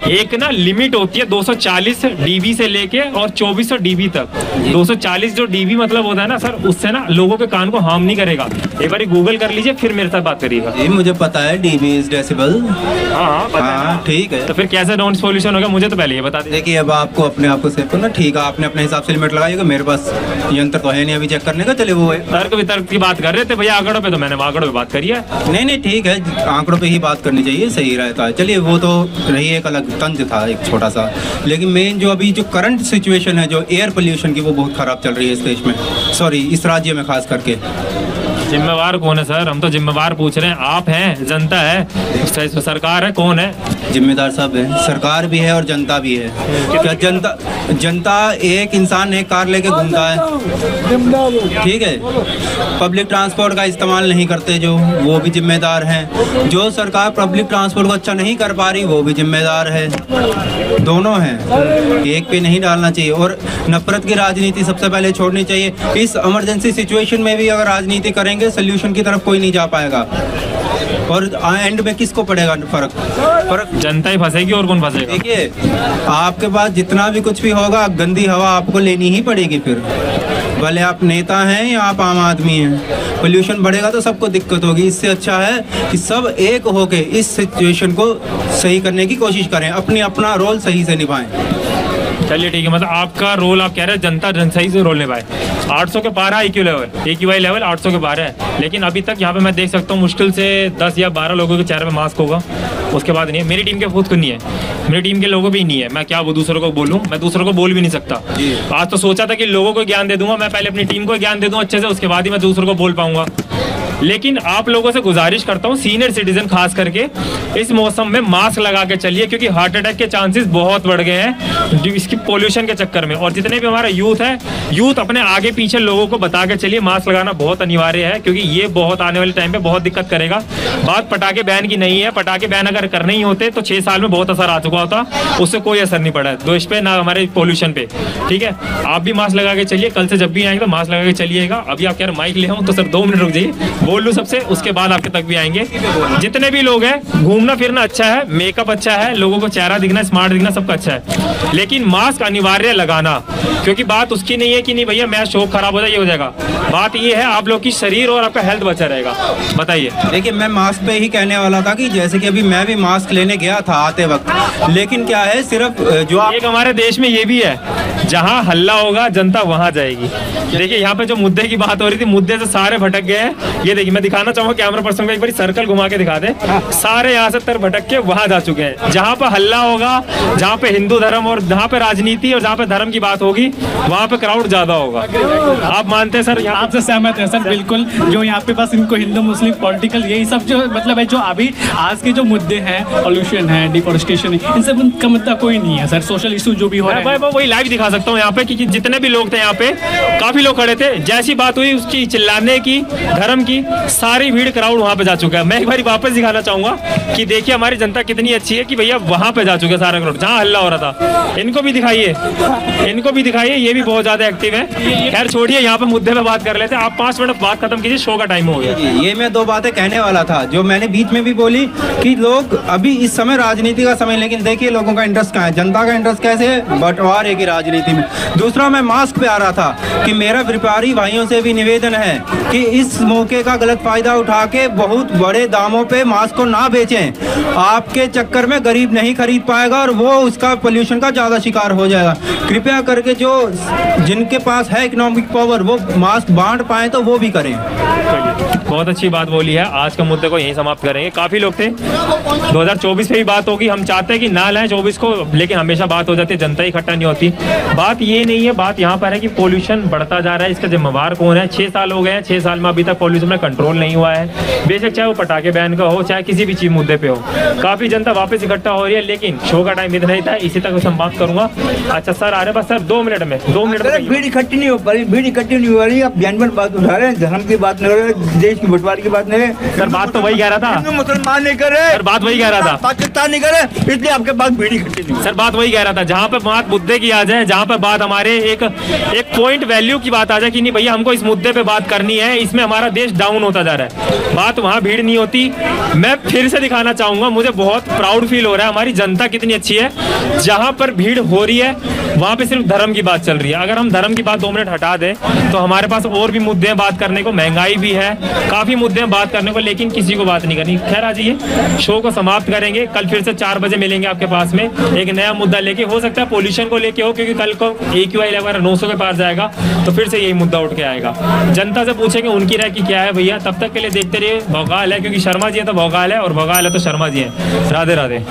एक ना लिमिट होती है 240 डीबी से लेके और 2400 डीबी तक। 240 जो डीबी मतलब होता है ना सर, उससे ना लोगों के कान को हार्म नहीं करेगा। एक बार गूगल कर लीजिए, फिर मेरे साथ बात करिएगा। ये मुझे पता है, डीबी इज डेसिबल। हाँ, ठीक है। तो फिर कैसे नॉइस पोल्यूशन होगा, मुझे तो पहले ये बता दीजिए। देखिए, अब आपको अपने आप को सेव करना, ठीक है, आपने अपने हिसाब से लिमिट लगाइएगा। मेरे पास यंत्र तो है नहीं अभी चेक करने का। चलिए, वो तर्क वितर्क की बात कर रहे थे भैया, आंकड़ों पे, तो मैंने आंकड़ों पे बात करी है। नहीं ठीक है, आंकड़ों पे ही बात करनी चाहिए, सही रहता है। चलिए, वो तो रही एक अलग तंज था एक छोटा सा, लेकिन मेन जो अभी जो करंट सिचुएशन है जो एयर पोल्यूशन की, वो बहुत खराब चल रही है इस देश में, सॉरी इस राज्य में खास करके। जिम्मेवार कौन है सर? हम तो जिम्मेवार पूछ रहे हैं। आप हैं, जनता है, सरकार है, कौन है जिम्मेदार? सब है, सरकार भी है और जनता भी है। क्या जनता एक इंसान एक कार लेके घूमता है, ठीक है, पब्लिक ट्रांसपोर्ट का इस्तेमाल नहीं करते जो, वो भी जिम्मेदार हैं। जो सरकार पब्लिक ट्रांसपोर्ट को अच्छा नहीं कर पा रही, वो भी जिम्मेदार है। दोनों हैं, एक पे नहीं डालना चाहिए। और नफरत की राजनीति सबसे पहले छोड़नी चाहिए। इस इमरजेंसी सिचुएशन में भी अगर राजनीति करेंगे, सोल्यूशन की तरफ कोई नहीं जा पाएगा, और एंड में किसको पड़ेगा फर्क? जनता ही फंसेगी, और कौन फंसेगा? देखिए, आपके पास जितना भी कुछ भी होगा, गंदी हवा आपको लेनी ही पड़ेगी। फिर भले आप नेता हैं या आप आम आदमी हैं, पोल्यूशन बढ़ेगा तो सबको दिक्कत होगी। इससे अच्छा है कि सब एक होके इस सिचुएशन को सही करने की कोशिश करें, अपना रोल सही से निभाएं। चलिए ठीक है, मतलब आपका रोल, आप कह रहे हैं जनता सही से रोल निभाए। 800 के पार है AQI लेवल 800 के पार है, लेकिन अभी तक यहाँ पे मैं देख सकता हूँ मुश्किल से 10 या 12 लोगों के चेहरे पे मास्क होगा, उसके बाद नहीं है। मेरी टीम के खुद को नहीं है, मेरी टीम के लोगों भी नहीं है। मैं क्या वो दूसरों को बोलूँ? मैं दूसरों को बोल भी नहीं सकता। आज तो सोचा था कि लोगों को ज्ञान दे दूंगा, मैं पहले अपनी टीम को ज्ञान दे दूँ अच्छे से, उसके बाद ही मैं दूसरों को बोल पाऊंगा। लेकिन आप लोगों से गुजारिश करता हूँ, सीनियर सिटीजन खास करके, इस मौसम में मास्क लगा के चलिए, क्योंकि हार्ट अटैक के चांसेस बहुत बढ़ गए हैं इसकी पोल्यूशन के चक्कर में। और जितने भी हमारा यूथ है, यूथ अपने आगे पीछे लोगों को बता के चलिए मास्क लगाना बहुत अनिवार्य है, क्योंकि ये बहुत आने वाले टाइम पे बहुत दिक्कत करेगा। बात पटाखे बैन की नहीं है, पटाखे बैन अगर करने ही होते तो 6 साल में बहुत असर आ चुका होता, उससे कोई असर नहीं पड़ा है देश पे ना हमारे पोल्यूशन पे। ठीक है, आप भी मास्क लगा के चलिए, कल से जब भी आएंगे तो मास्क लगा के चलिएगा। अभी आप कह रहे माइक ले आऊं तो सर 2 मिनट रुक जाइए, बोल लूँ सबसे, उसके बाद आपके तक भी आएंगे। जितने भी लोग हैं, घूमना फिरना अच्छा है, मेकअप अच्छा है, लोगों को चेहरा दिखना, स्मार्ट दिखना, सबका अच्छा है, लेकिन मास्क अनिवार्य लगाना। क्योंकि बात उसकी नहीं है कि नहीं भैया मैं शौक खराब हो जाए, ये हो जाएगा। बात ये है आप लोग की शरीर और आपका हेल्थ बचा रहेगा। बताइए। देखिए, मैं मास्क पे ही कहने वाला था कि जैसे कि अभी मैं भी मास्क लेने गया था आते वक्त, लेकिन क्या है, सिर्फ जो एक हमारे देश में ये भी है, जहाँ हल्ला होगा जनता वहां जाएगी। देखिए, यहाँ पे जो मुद्दे की बात हो रही थी, मुद्दे से सारे भटक गए हैं। ये देखिए, मैं दिखाना चाहूंगा कैमरा पर्सन को, एक बार सर्कल घुमा के दिखा दे, सारे यहाँ से तर भटक के वहां जा चुके हैं। जहाँ पे हल्ला होगा, जहाँ पे हिंदू धर्म और जहाँ पे राजनीति और जहाँ पे धर्म की बात होगी, वहाँ पे क्राउड ज्यादा होगा। आप मानते हैं सर? आपसे सहमत है सर, बिल्कुल। जो यहाँ पे बस इनको हिंदू मुस्लिम पॉलिटिकल यही सब जो मतलब है, जो अभी आज के जो मुद्दे हैं, पॉल्यूशन है, डिफॉरेस्टेशन है, इन सब का मुद्दा कोई नहीं है सर। सोशल इशू जो भी हो रहा है, वही लाइव दिखा सकता हूँ यहाँ पे कि जितने भी लोग थे यहाँ पे, काफी लोग खड़े थे, जैसी बात हुई उसकी चिल्लाने की, धर्म की, सारी भीड़ क्राउड वहाँ पे जा चुका है। मैं एक बार वापस दिखाना चाहूंगा कि देखिए हमारी जनता कितनी अच्छी है कि भैया वहाँ पे जा चुके सारा क्राउड, जहाँ हल्ला हो रहा था। इनको भी दिखाइए, इनको भी दिखाइए, ये भी बहुत ज्यादा एक्टिव है। खैर छोड़िए, यहाँ पे मुद्दे पे बात कर लेते हैं। आप 5 मिनट बात खत्म कीजिए, शो का टाइम हो गया। ये मैं 2 बातें कहने वाला था जो मैंने बीच में भी बोली कि लोग अभी इस समय राजनीति का समय, लेकिन देखिए लोगों का इंटरेस्ट कहाँ है, जनता का इंटरेस्ट कैसे है, बंटवारे की राजनीति राजनीति में। दूसरा, मैं मास्क पे आ रहा था कि मेरा व्यापारी भाइयों से भी निवेदन है कि इस मौके का गलत फायदा उठा के बहुत बड़े दामों पे मास्क को ना बेचें। आपके चक्कर में गरीब नहीं खरीद पाएगा और वो उसका पोल्यूशन का ज़्यादा शिकार हो जाएगा। कृपया करके जो जिनके पास है इकोनॉमिक पावर वो मास्क बांट पाए तो वो भी करें। बहुत अच्छी बात बोली है। आज के मुद्दे को यहीं समाप्त करेंगे। काफ़ी लोग थे, 2024 पे भी बात होगी। हम चाहते हैं कि ना लाएं 24 को, लेकिन हमेशा बात हो जाती है, जनता इकट्ठा नहीं होती। बात ये नहीं है, बात यहाँ पर है कि पोल्यूशन बढ़ता जा रहा है। इसका जिम्मेवार कौन है? 6 साल हो गए हैं, 6 साल में अभी तक पोल्यूशन में कंट्रोल नहीं हुआ है। बेशक चाहे वो पटाखे बैन का हो, चाहे किसी भी चीज मुद्दे पे हो, काफ़ी जनता वापस इकट्ठा हो रही है। लेकिन शो का टाइम इतना ही था, इसी तक समाप्त करूंगा। अच्छा सर आ रहे, बस सर 2 मिनट में 2 मिनट में भीड़ इकट्ठी नहीं हो पा रही, भीड़ इकट्ठी नहीं हो रही। आप ज्ञानवन बात उठा रहे हैं, धर्म की बात नहीं कर रहे, देश की बंटवारे की बात नहीं। सर बात तो वही कह रहा था, मुसलमान नहीं कर रहे सर, बात वही कह रहा था, पाकिस्तान नहीं कर रहे, इसलिए आपके पास भीड़ इकट्ठी नहीं। सर बात वही कह रहा था, जहाँ पे बात मुद्दे की आ जाए, जहाँ पे बात हमारे एक पॉइंट वैल्यू की बात आ जाए कि नहीं भैया हमको इस मुद्दे पे बात करनी है, इसमें हमारा देश डाउन होता जा रहा है, बात वहाँ भीड़ नहीं होती। मैं फिर से दिखाना चाहूंगा, मुझे बहुत प्राउड फील हो रहा है हमारी जनता कितनी अच्छी है। जहाँ पर भीड़ हो रही है वहाँ पे सिर्फ धर्म की बात चल रही है। अगर हम धर्म की बात 2 मिनट हटा दें तो हमारे पास और भी मुद्दे हैं बात करने को, महंगाई भी है, काफी मुद्दे हैं बात करने को, लेकिन किसी को बात नहीं करनी। खैर आ जाइए, शो को समाप्त करेंगे। कल फिर से 4 बजे मिलेंगे आपके पास में एक नया मुद्दा लेके। हो सकता है पोल्यूशन को लेके हो, क्योंकि कल को AQI लेवल 900 के पार जाएगा तो फिर से यही मुद्दा उठ के आएगा। जनता से पूछेंगे उनकी राय की क्या है भैया। तब तक के लिए देखते रहिए भौकाल है, क्योंकि शर्मा जी है तो भौकाल है, और भौकाल है तो शर्मा जी है। राधे राधे।